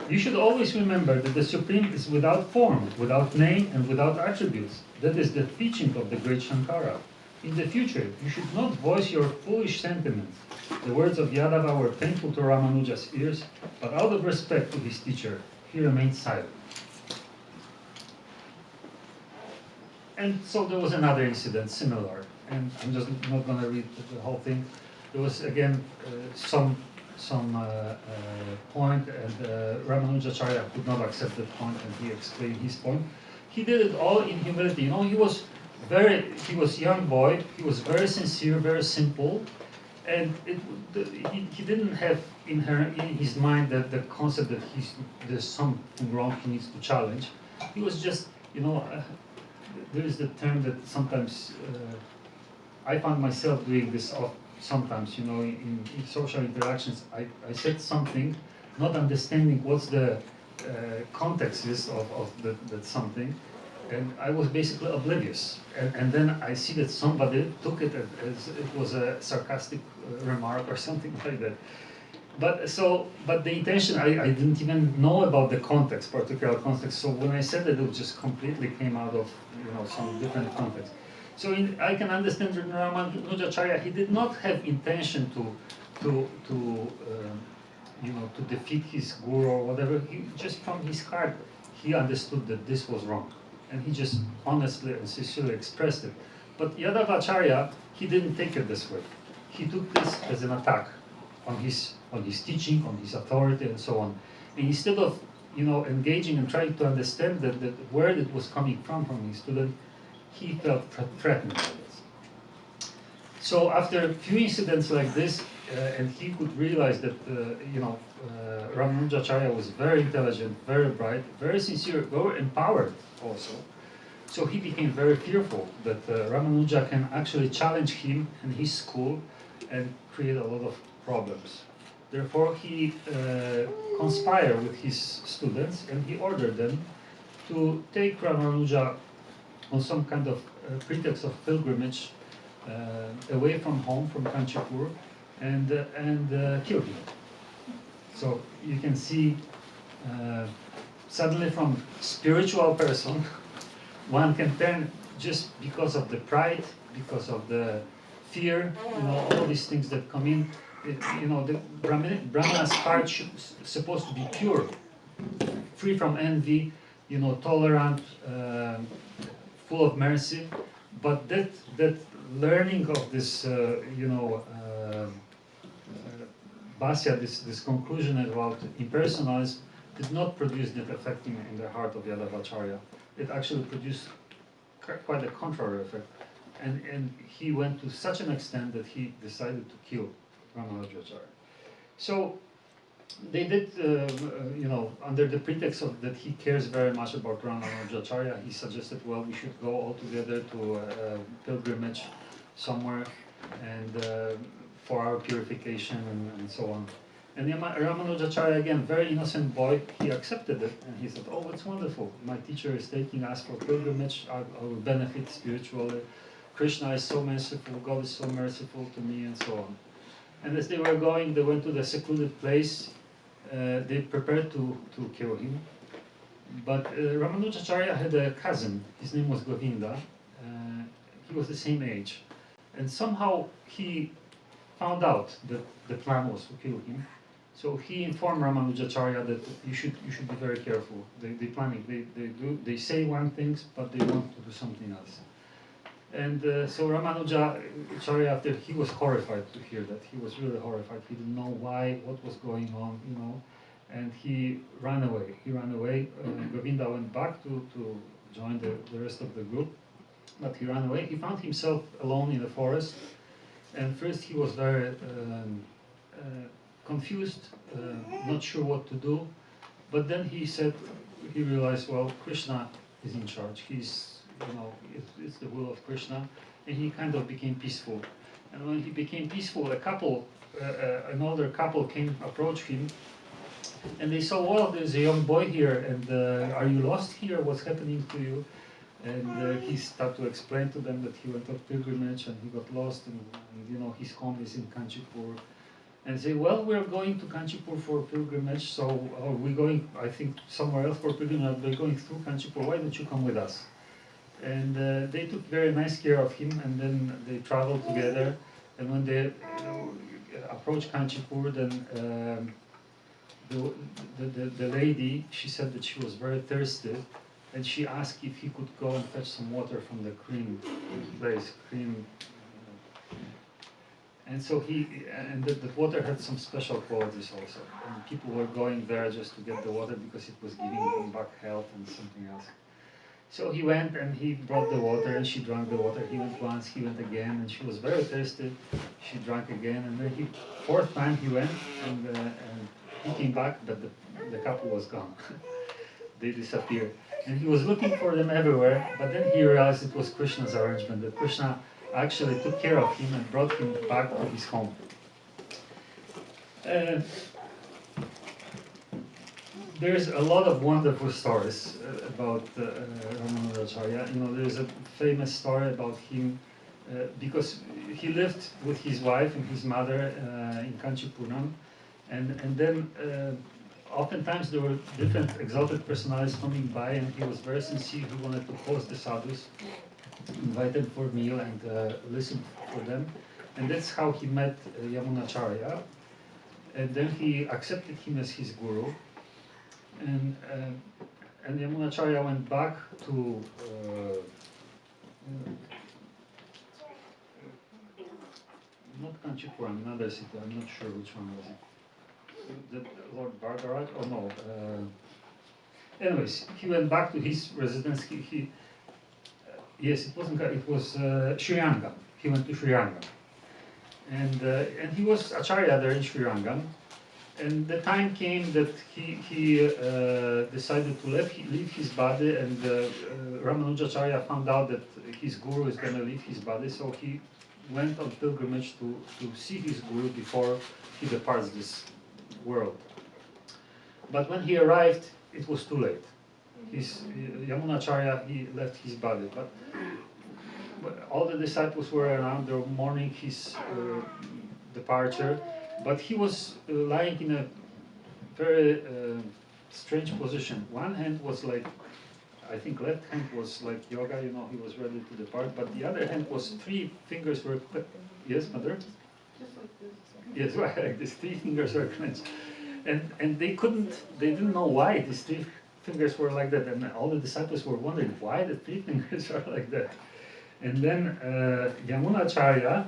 You should always remember that the Supreme is without form, without name, and without attributes. That is the teaching of the great Shankara. In the future, you should not voice your foolish sentiments. The words of Yadava were painful to Ramanuja's ears, but out of respect to his teacher, he remained silent. And so there was another incident similar, and I'm just not going to read the whole thing. There was again some point, and Ramanujacharya could not accept that point, and he explained his point. He did it all in humility. You know, he was a young boy. He was very sincere, very simple, and he didn't have in his mind that the concept that there's something wrong he needs to challenge. He was just, you know. There is the term that sometimes I found myself doing this sometimes, you know, in social interactions. I said something, not understanding what's the context is of that something, and I was basically oblivious. And then I see that somebody took it as it was a sarcastic remark or something like that. But the intention, I didn't even know about the context, particular context. So when I said that, it just completely came out of, you know, some different context. So I can understand that Ramanujacharya, he did not have intention to defeat his guru or whatever. He just from his heart, he understood that this was wrong, and he just honestly and sincerely expressed it. But Yadavacharya, he didn't take it this way. He took this as an attack on his teaching, on his authority, and so on. And instead of, you know, engaging and trying to understand that where it was coming from his student, he felt threatened by this. So after a few incidents like this, and he could realize that, Ramanujacharya was very intelligent, very bright, very sincere, very empowered also. So he became very fearful that Ramanuja can actually challenge him and his school and create a lot of problems. Therefore, he conspired with his students and he ordered them to take Ramanuja on some kind of pretext of pilgrimage away from home, from Kanchipur, and kill him. So you can see suddenly from spiritual person, one can turn just because of the pride, because of the fear, all these things that come in. The Brahmana's heart is supposed to be pure, free from envy, tolerant, full of mercy. But that learning of this, Bhasya, this conclusion about impersonalism, did not produce that effect in the heart of Yadavacharya. It actually produced quite a contrary effect. And he went to such an extent that he decided to kill Ramanujacharya. So they did, under the pretext of that he cares very much about Ramanujacharya, he suggested, well, we should go all together to a pilgrimage somewhere and for our purification and so on. And Ramanujacharya, again, very innocent boy, he accepted it and he said, oh, it's wonderful. My teacher is taking us for pilgrimage, I will benefit spiritually. Krishna is so merciful, God is so merciful to me, and so on. And as they were going, they went to the secluded place. They prepared to kill him. But Ramanujacharya had a cousin, his name was Govinda. He was the same age. And somehow he found out that the plan was to kill him. So he informed Ramanujacharya that you should be very careful. They planning, they say one thing, but they want to do something else. And so Ramanujacharya, after he was horrified to hear that, he was really horrified. He didn't know why, what was going on, and he ran away. Govinda went back to join the rest of the group, but he ran away. He found himself alone in the forest, and first he was very confused, not sure what to do. But then he realized, well, Krishna is in charge. It's the will of Krishna, and he kind of became peaceful. And when he became peaceful, an older couple approached him, and they saw, well, there's a young boy here, and are you lost here? What's happening to you? And he started to explain to them that he went on pilgrimage and he got lost, and his home is in Kanchipur. And say, well, we're going to Kanchipur for pilgrimage, so we're going, I think, somewhere else for pilgrimage. We're going through Kanchipur. Why don't you come with us? And they took very nice care of him, and then they traveled together. And when they approached Kanchipur, then the lady, she said that she was very thirsty, and she asked if he could go and fetch some water from the cream place. And so the water had some special qualities also. And people were going there just to get the water because it was giving them back health and something else. So he went and he brought the water and she drank the water. He went once, he went again, and she was very thirsty. She drank again, and then fourth time he went and he came back, but the couple was gone. They disappeared. And he was looking for them everywhere, but then he realized it was Krishna's arrangement, that Krishna actually took care of him and brought him back to his home. There's a lot of wonderful stories about Ramanujacharya. There's a famous story about him because he lived with his wife and his mother in Kanchipuram, and then oftentimes there were different exalted personalities coming by, and he was very sincere. He wanted to host the sadhus, invite them for a meal and listen for them. And that's how he met Yamunacharya. And then he accepted him as his guru. And Yamunacharya went back to not Kanchipuram, another city, I'm not sure which one was it. The Lord Bhargaraj? Oh no. Anyways, he went back to his residence. Yes, it wasn't. It was Srirangam. He went to Srirangam, and he was Acharya there in Srirangam. And the time came that he decided to leave his body, and Ramanujacharya found out that his guru is going to leave his body, so he went on pilgrimage to see his guru before he departs this world. But when he arrived, it was too late. Yamunacharya, he left his body, but all the disciples were around, they were mourning his departure, but he was lying in a very strange position. One hand was like, I think left hand was like yoga, you know, he was ready to depart, but the other hand was, 3 fingers were, yes, mother? Just like this. Yes, right, like these 3 fingers were clenched. And they didn't know why these 3 fingers were like that, and all the disciples were wondering why the 3 fingers are like that. And then Yamunacharya,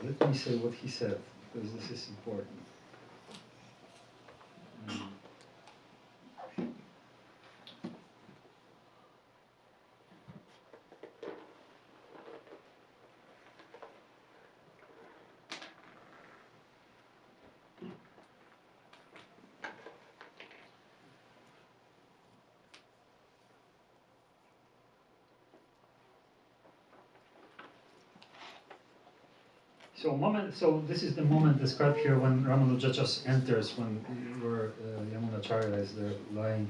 let me say what he said, because this is important. So this is the moment described here when Ramanuja just enters, when Yamunacharya is there lying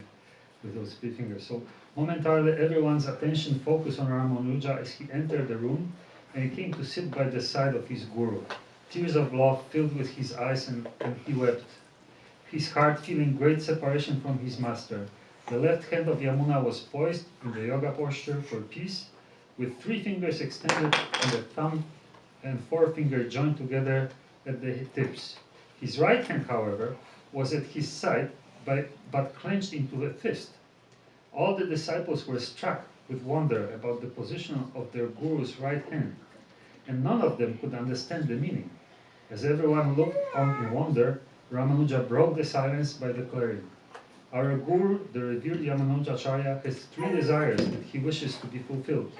with those 3 fingers. So momentarily everyone's attention focused on Ramanuja as he entered the room, and he came to sit by the side of his guru. Tears of love filled with his eyes, and he wept, his heart feeling great separation from his master. The left hand of Yamuna was poised in the yoga posture for peace, with 3 fingers extended and the thumb and forefinger joined together at the tips. His right hand, however, was at his side, but clenched into a fist. All the disciples were struck with wonder about the position of their guru's right hand, and none of them could understand the meaning. As everyone looked on in wonder, Ramanuja broke the silence by declaring, "Our guru, the revered Yamunacharya, has 3 desires that he wishes to be fulfilled.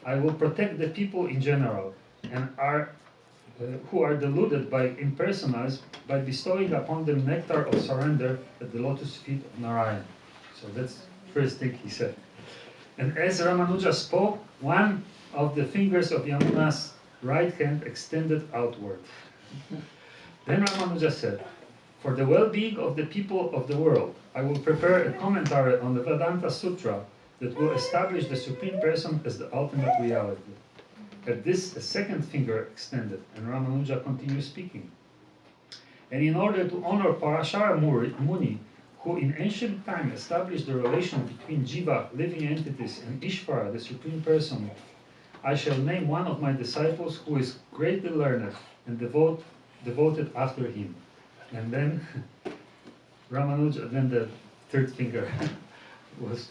I will protect the people in general, and who are deluded by impersonals by bestowing upon them nectar of surrender at the lotus feet of Narayan." So that's the first thing he said. And as Ramanuja spoke, one of the fingers of Yamuna's right hand extended outward. Then Ramanuja said, "For the well-being of the people of the world, I will prepare a commentary on the Vedanta Sutra that will establish the Supreme Person as the ultimate reality." At this, a second finger extended, and Ramanuja continued speaking. "And in order to honor Parashara Muni, who in ancient time established the relation between Jiva, living entities, and Ishvara, the Supreme Person, I shall name one of my disciples who is greatly learned and devoted after him." And then Ramanuja, then the 3rd finger was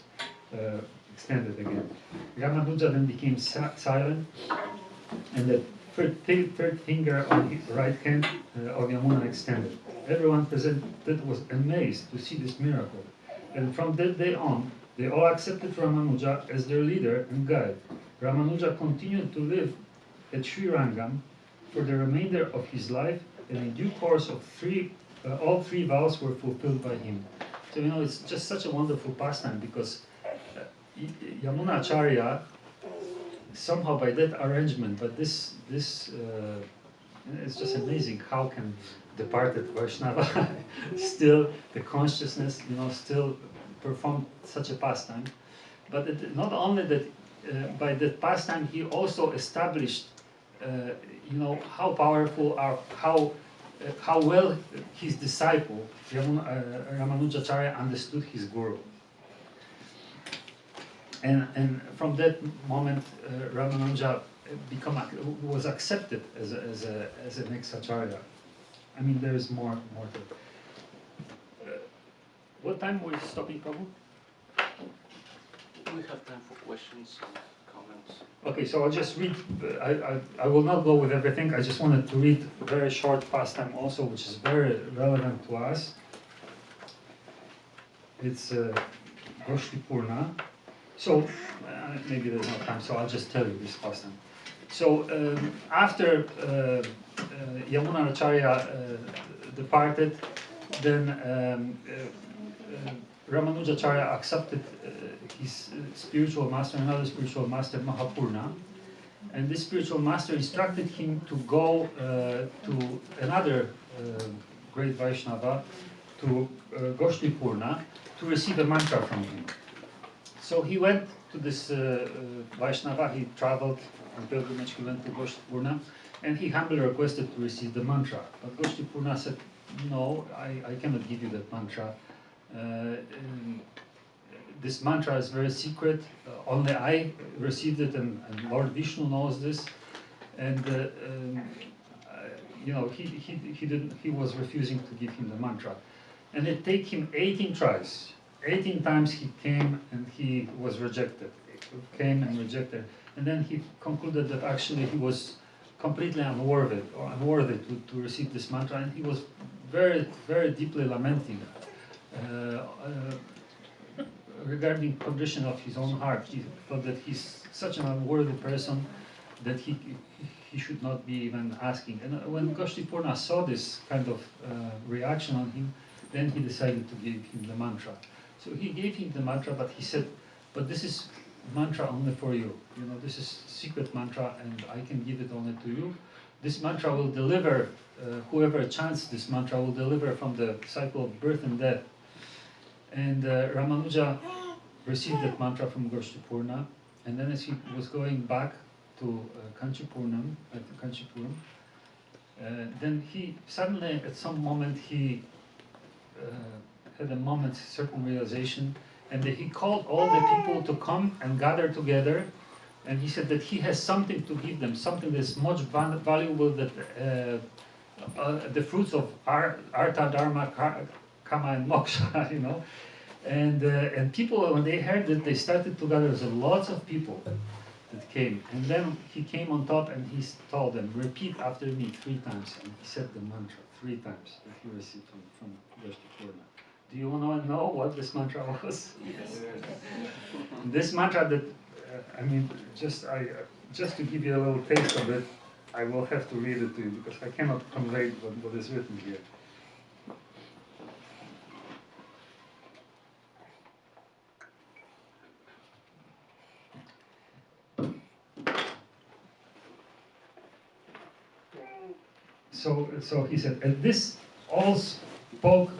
extended again. Ramanuja then became silent, and the 3rd finger on his right hand of Yamuna extended. Everyone present was amazed to see this miracle, and from that day on, they all accepted Ramanuja as their leader and guide. Ramanuja continued to live at Srirangam for the remainder of his life, and in due course of all 3 vows were fulfilled by him. So you know, it's just such a wonderful pastime, because Yamunacharya, somehow by that arrangement, but this it's just amazing how can departed Vaishnava still the consciousness, you know, still perform such a pastime. But not only that, by that pastime he also established, you know, how powerful or how well his disciple Ramanujacharya understood his guru. And from that moment, Ramanuja was accepted as an ex-acharya. I mean, there is more to it. What time were you stopping, Prabhu? We have time for questions and comments. Okay, so I'll just read. I will not go with everything. I just wanted to read a very short pastime also, which is very relevant to us. It's Goshti Purna. So, maybe there's no time, so I'll just tell you this pastime. So, after Yamunacharya departed, then Ramanujacharya accepted his spiritual master, another spiritual master, Mahapurna. And this spiritual master instructed him to go to another great Vaishnava, to Goshtipurna, to receive a mantra from him. So he went to this Vaishnava, he traveled on pilgrimage, he went to Goshtipurna, and he humbly requested to receive the mantra. But Goshtipurna said, no, I cannot give you that mantra. This mantra is very secret, only I received it, and Lord Vishnu knows this. And you know, he was refusing to give him the mantra. And it took him 18 tries. 18 times he came and he was rejected. Came and rejected. And then he concluded that actually he was completely unworthy to receive this mantra, and he was very, very deeply lamenting regarding condition of his own heart. He thought that he's such an unworthy person that he should not be even asking. And when Goshtipurna saw this kind of reaction on him, then he decided to give him the mantra. So he gave him the mantra, but he said, but this is mantra only for you. You know, this is secret mantra, and I can give it only to you. This mantra will deliver, whoever chants this mantra will deliver from the cycle of birth and death. And Ramanuja received that mantra from Goshtipurna, and then as he was going back to Kanchipuram, then he suddenly, at some moment, he had a moment, certain realization, and he called all the people to come and gather together, and he said that he has something to give them, something that's much valuable, that the fruits of Artha, Dharma, Kama, and Moksha, you know. And people, when they heard that, they started to gather. There's lots of people that came. And then he came on top and he told them, repeat after me 3 times. And he said the mantra 3 times that he received from Goshtipurna. Do you want to know what this mantra was? Yes. This mantra that, I mean, just to give you a little taste of it, I will have to read it to you because I cannot convey what is written here. So he said, and this all spoke,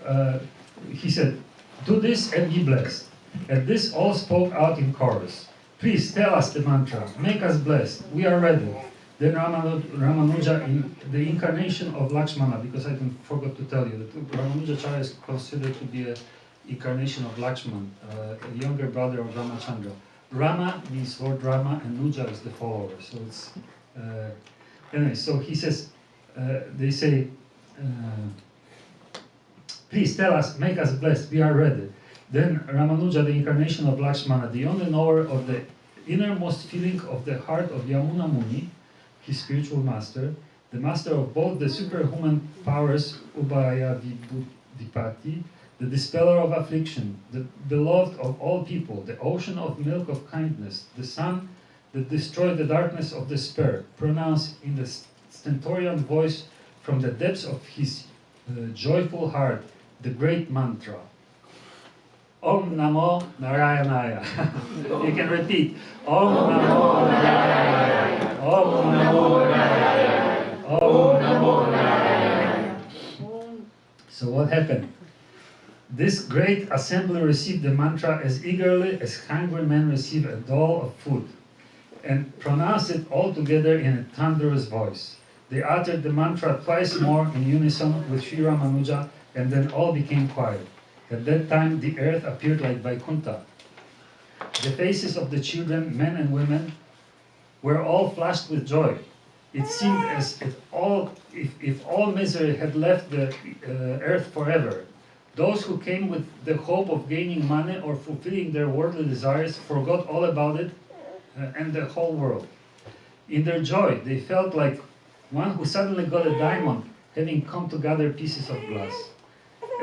he said, do this and be blessed. And this all spoke out in chorus. Please tell us the mantra, make us blessed, we are ready. Then Ramanuja, in the incarnation of Lakshmana, because I forgot to tell you, that Ramanujacharya is considered to be an incarnation of Lakshman, a younger brother of Ramachandra. Rama means Lord Rama, and Nuja is the follower. So it's, anyway, so he says, they say, please tell us, make us blessed, we are ready. Then Ramanuja, the incarnation of Lakshmana, the only knower of the innermost feeling of the heart of Yamuna Muni, his spiritual master, the master of both the superhuman powers, Ubhaya Vibhudipati, the dispeller of affliction, the beloved of all people, the ocean of milk of kindness, the sun that destroyed the darkness of despair, pronounced in the stentorian voice from the depths of his joyful heart, the great mantra. Om Namo Narayanaya. You can repeat. Om Namo Narayanaya. Om Namo Narayanaya. Om Namo Narayanaya. So what happened? This great assembly received the mantra as eagerly as hungry men receive a dole of food, and pronounced it all together in a thunderous voice. They uttered the mantra twice more in unison with Sri Ramanuja, and then all became quiet. At that time, the earth appeared like Vaikuntha. The faces of the children, men and women, were all flushed with joy. It seemed as if all misery had left the earth forever. Those who came with the hope of gaining money or fulfilling their worldly desires forgot all about it and the whole world. In their joy, they felt like one who suddenly got a diamond, having come to gather pieces of glass.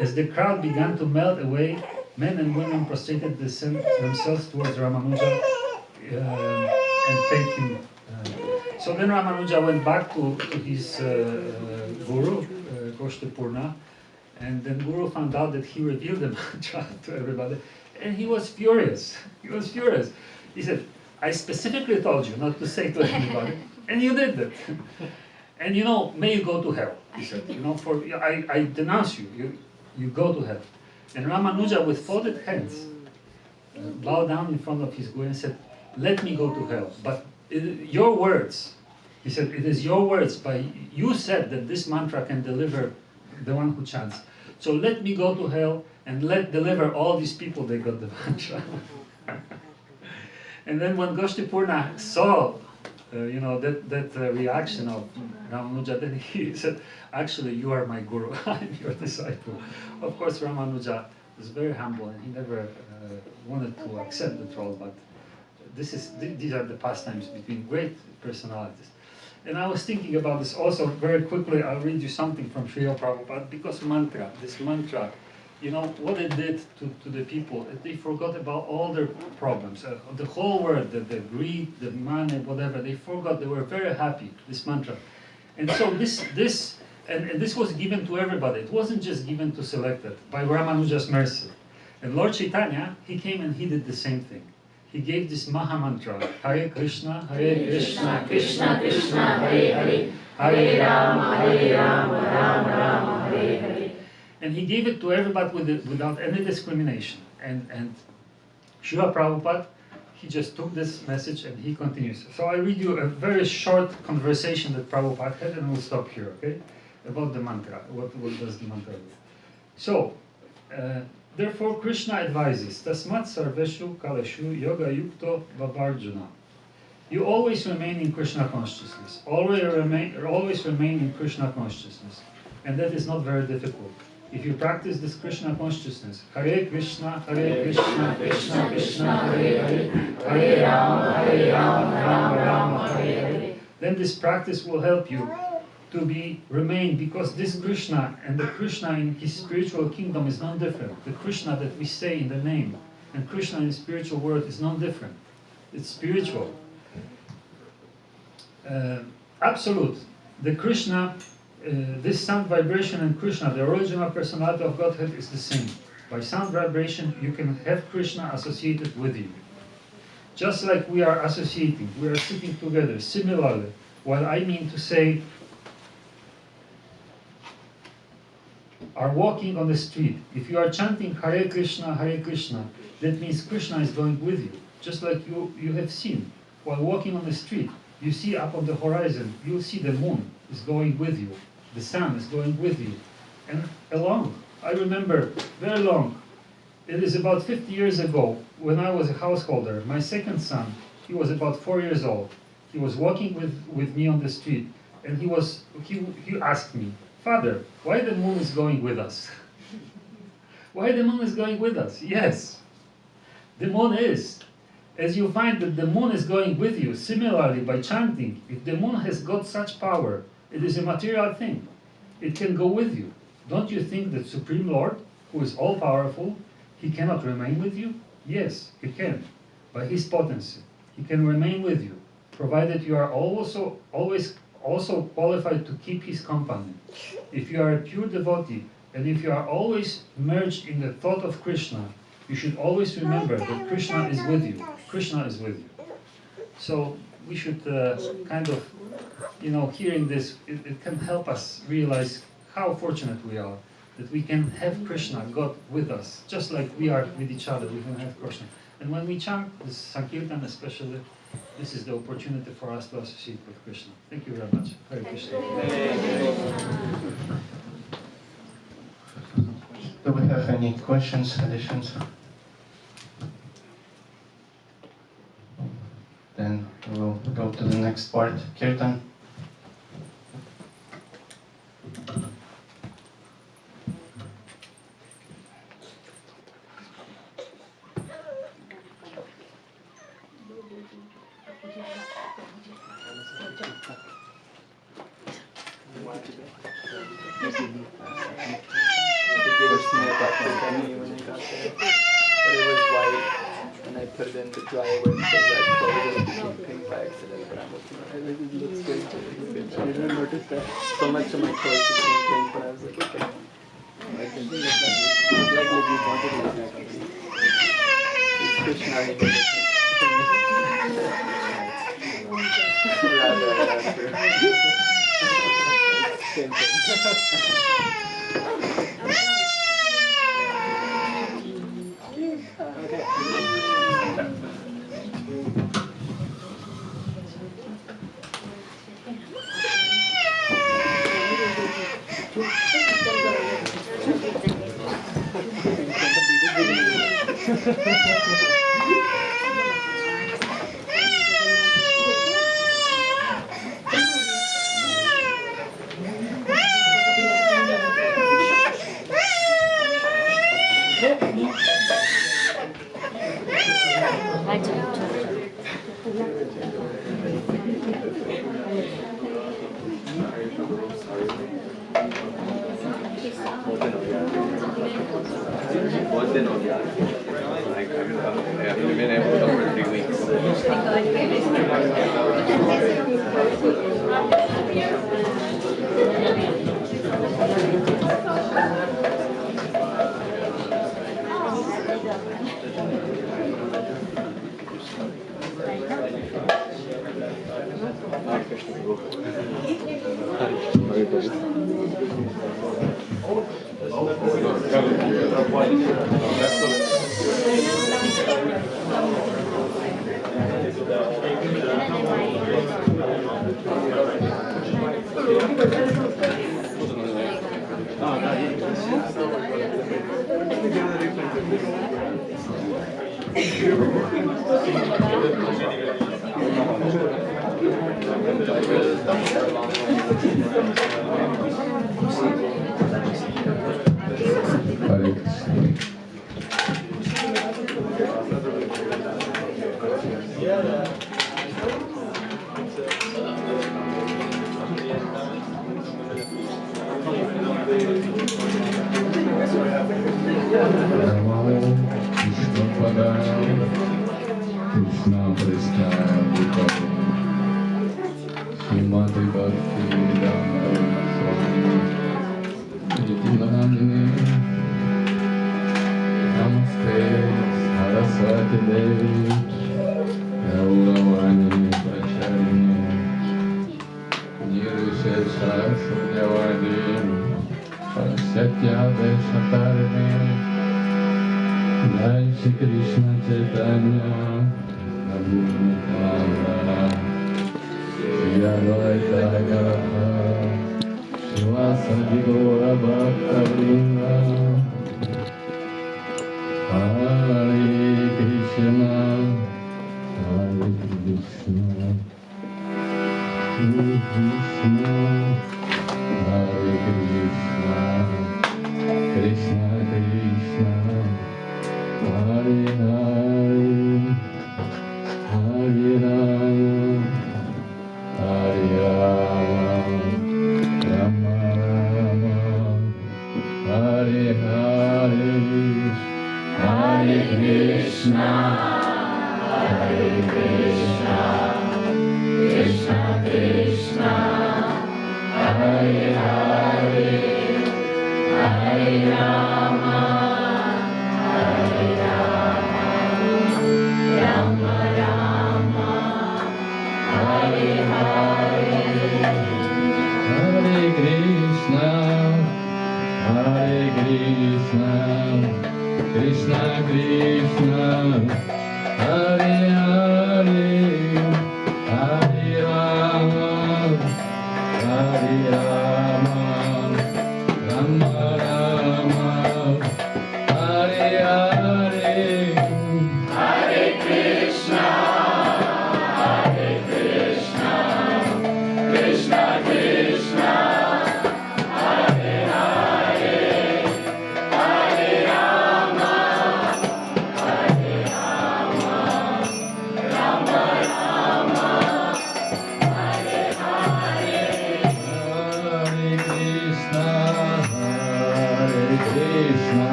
As the crowd began to melt away, Men and women prostrated themselves towards Ramanuja and thanked him. So then Ramanuja went back to his guru, Kaustubha, and then Guru found out that he revealed the mantra to everybody, and he was furious. He was furious. He said, I specifically told you not to say to anybody, and you did that. And you know, may you go to hell, he said. You know, I denounce you. You go to hell. And Ramanuja, with folded hands, bowed down in front of his guru and said, let me go to hell. But your words, he said, it is your words. You said that this mantra can deliver the one who chants. So let me go to hell and deliver all these people they got the mantra. And then when Kaustubha saw that reaction of Ramanuja, then he said, actually, you are my guru, I'm your disciple. Of course, Ramanuja was very humble and he never wanted to accept the role, but these are the pastimes between great personalities. And I was thinking about this also very quickly. I'll read you something from Srila Prabhupada, because this mantra, you know, what it did to the people, they forgot about all their problems. The whole world, the greed, the money, whatever, they forgot. They were very happy, this mantra. And so this was given to everybody. It wasn't just given to selected, by Ramanuja's mercy. And Lord Chaitanya, he came and he did the same thing. He gave this Maha Mantra, Hare Krishna, Krishna Krishna, Hare Hare, Hare Rama, Rama Rama, Hare Hare. And he gave it to everybody without any discrimination. And Srila Prabhupada, he just took this message and he continues. So I read you a very short conversation that Prabhupada had, and we'll stop here, okay? About the mantra. What does the mantra do? So, therefore Krishna advises, Tasmat Sarveshu Kaleshu Yoga Yukto Vavarjuna. You always remain in Krishna consciousness. Always remain in Krishna consciousness. And that is not very difficult. If you practice this Krishna consciousness, Hare Krishna, Krishna Krishna, Hare Hare, Hare Rama, Rama Hare Hare, then this practice will help you to remain, because this Krishna and the Krishna in his spiritual kingdom is no different. The Krishna that we say in the name and Krishna in the spiritual world is no different. It's spiritual. Absolute. The Krishna, this sound vibration and Krishna, the original personality of Godhead, is the same. By sound vibration, you can have Krishna associated with you. Just like we are associating, we are sitting together. Similarly, what I mean to say, are walking on the street. If you are chanting Hare Krishna, that means Krishna is going with you. Just like you have seen, while walking on the street, you see up on the horizon, you see the moon is going with you. The sun is going with you. And along, I remember very long, it is about 50 years ago, when I was a householder, my second son, he was about 4 years old. He was walking with me on the street, and he asked me, Father, why the moon is going with us? Why the moon is going with us? Yes, the moon is. As you find that the moon is going with you, similarly by chanting, if the moon has got such power, it is a material thing. It can go with you. Don't you think that Supreme Lord, who is all-powerful, he cannot remain with you? Yes, he can. By his potency, he can remain with you, provided you are always qualified to keep his company. If you are a pure devotee, and if you are always merged in the thought of Krishna, you should always remember that Krishna is with you. Krishna is with you. So we should kind of, hearing this, it can help us realize how fortunate we are that we can have Krishna, God, with us, just like we are with each other. We can have Krishna. And when we chant this Sankirtan especially, this is the opportunity for us to associate with Krishna. Thank you very much. Hare Krishna. Do we have any questions, additions? Then we will go to the next part, Kirtan. whiter than the Jaya went, so that clothes became pink by accident. But I'm looking at it, it looks good. I didn't notice that so much of my clothes became pink, but I was like, okay. I can look like this. Look like you wanted to look like already. It's Krishna, he did it. Radha, same thing. I've been able to go for 3 weeks. Hare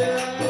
Hare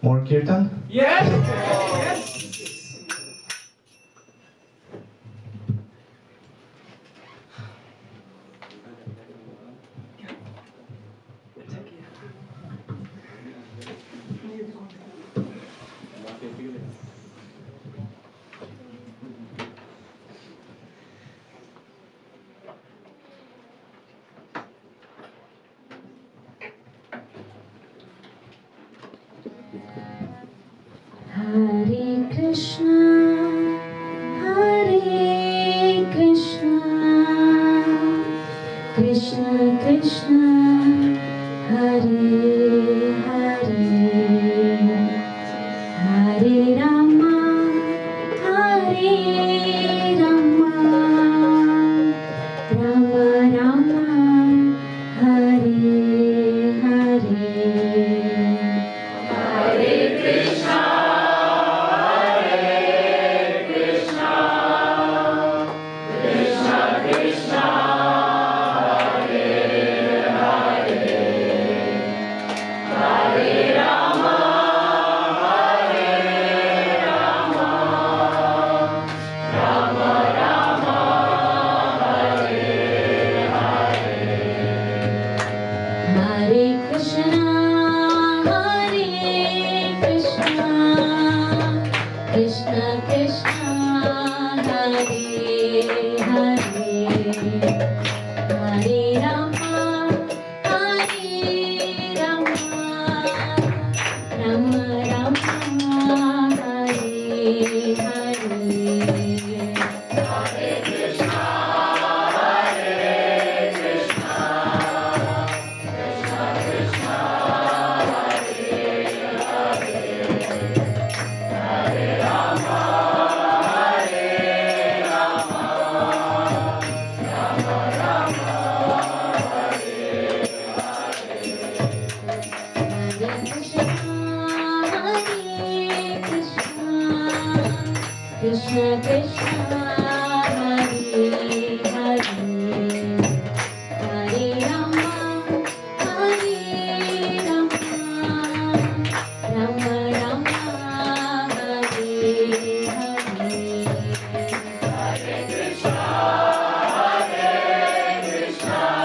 More Kirtan? Yes! Hare Krishna, Krishna Krishna, Hare Hare, Hare Rama, Rama Rama, Hare Hare. Hare Krishna, Krishna Krishna, Hare Hare, Hare Rama, Rama Rama, Hare Hare. Hare Krishna, Krishna Krishna, Hare Hare, Hare Rama, Rama Rama, Hare Hare. Hare Krishna, Krishna Krishna, Hare Hare, Hare Rama, Rama Rama, Hare Hare. Hare Krishna, Krishna Krishna, Hare Hare, Hare Rama, Rama Rama, Hare Hare. Hare Krishna, Krishna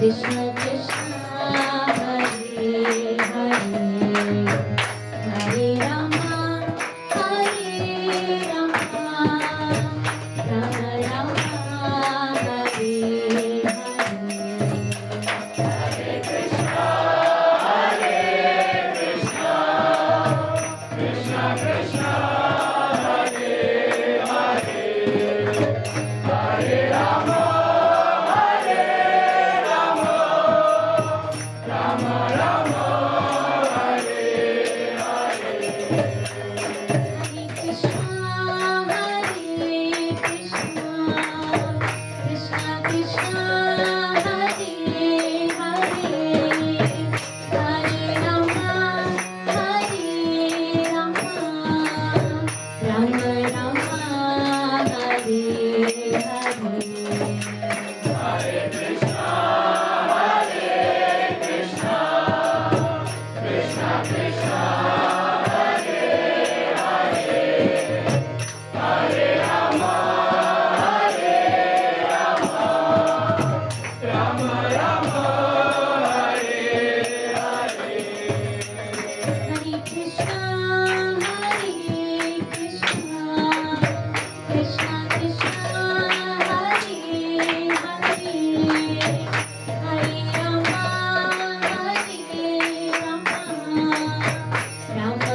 Krishna Krishna Hare Hare Hare Rama Hare Rama Rama Rama Hare Hare Hare Krishna, Hare Krishna, Krishna Krishna, Hare Hare, Hare Rama, Hare Rama, Rama Rama, Hare Hare. Hare Krishna, Hare Krishna, Krishna Krishna, Hare Hare, Hare Rama, Hare Rama, Rama Rama, Hare Hare. Hare Krishna, Hare Krishna, Krishna Krishna, Hare Hare, Hare Rama, Hare Rama, Rama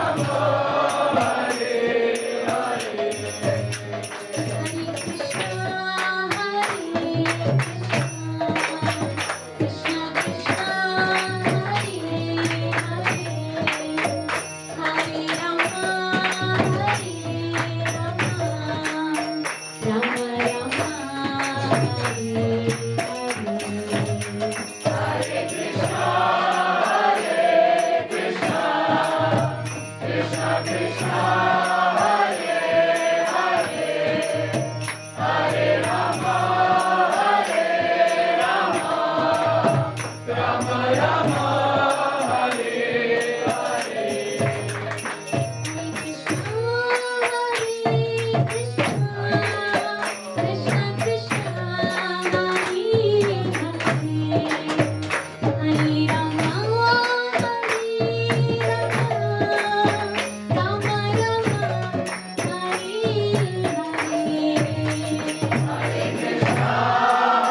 Rama, Hare Hare. Hare Krishna, Hare Krishna, Krishna Krishna, Hare Hare, Hare Rama, Hare Rama, Rama Rama, Hare Hare. Hare Krishna,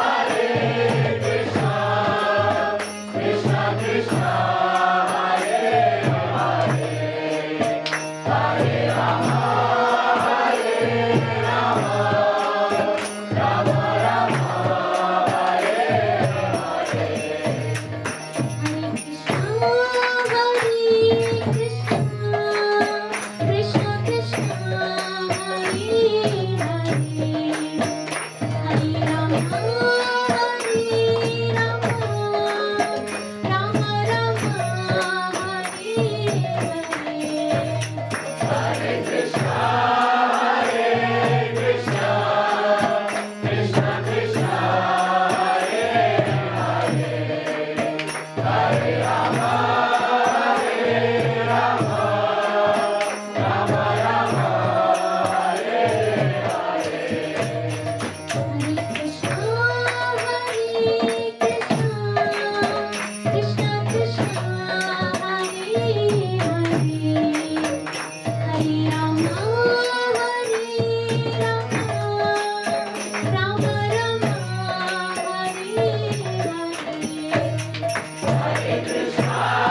Hare Krishna, Krishna Krishna, Hare Hare, Hare Rama, Hare Rama, Rama Rama, Hare Hare. Hare Krishna, Hare Krishna, Krishna Krishna, Hare Hare, Hare Rama, Hare Rama, Rama Rama, Hare Hare. Hare Krishna.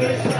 Krishna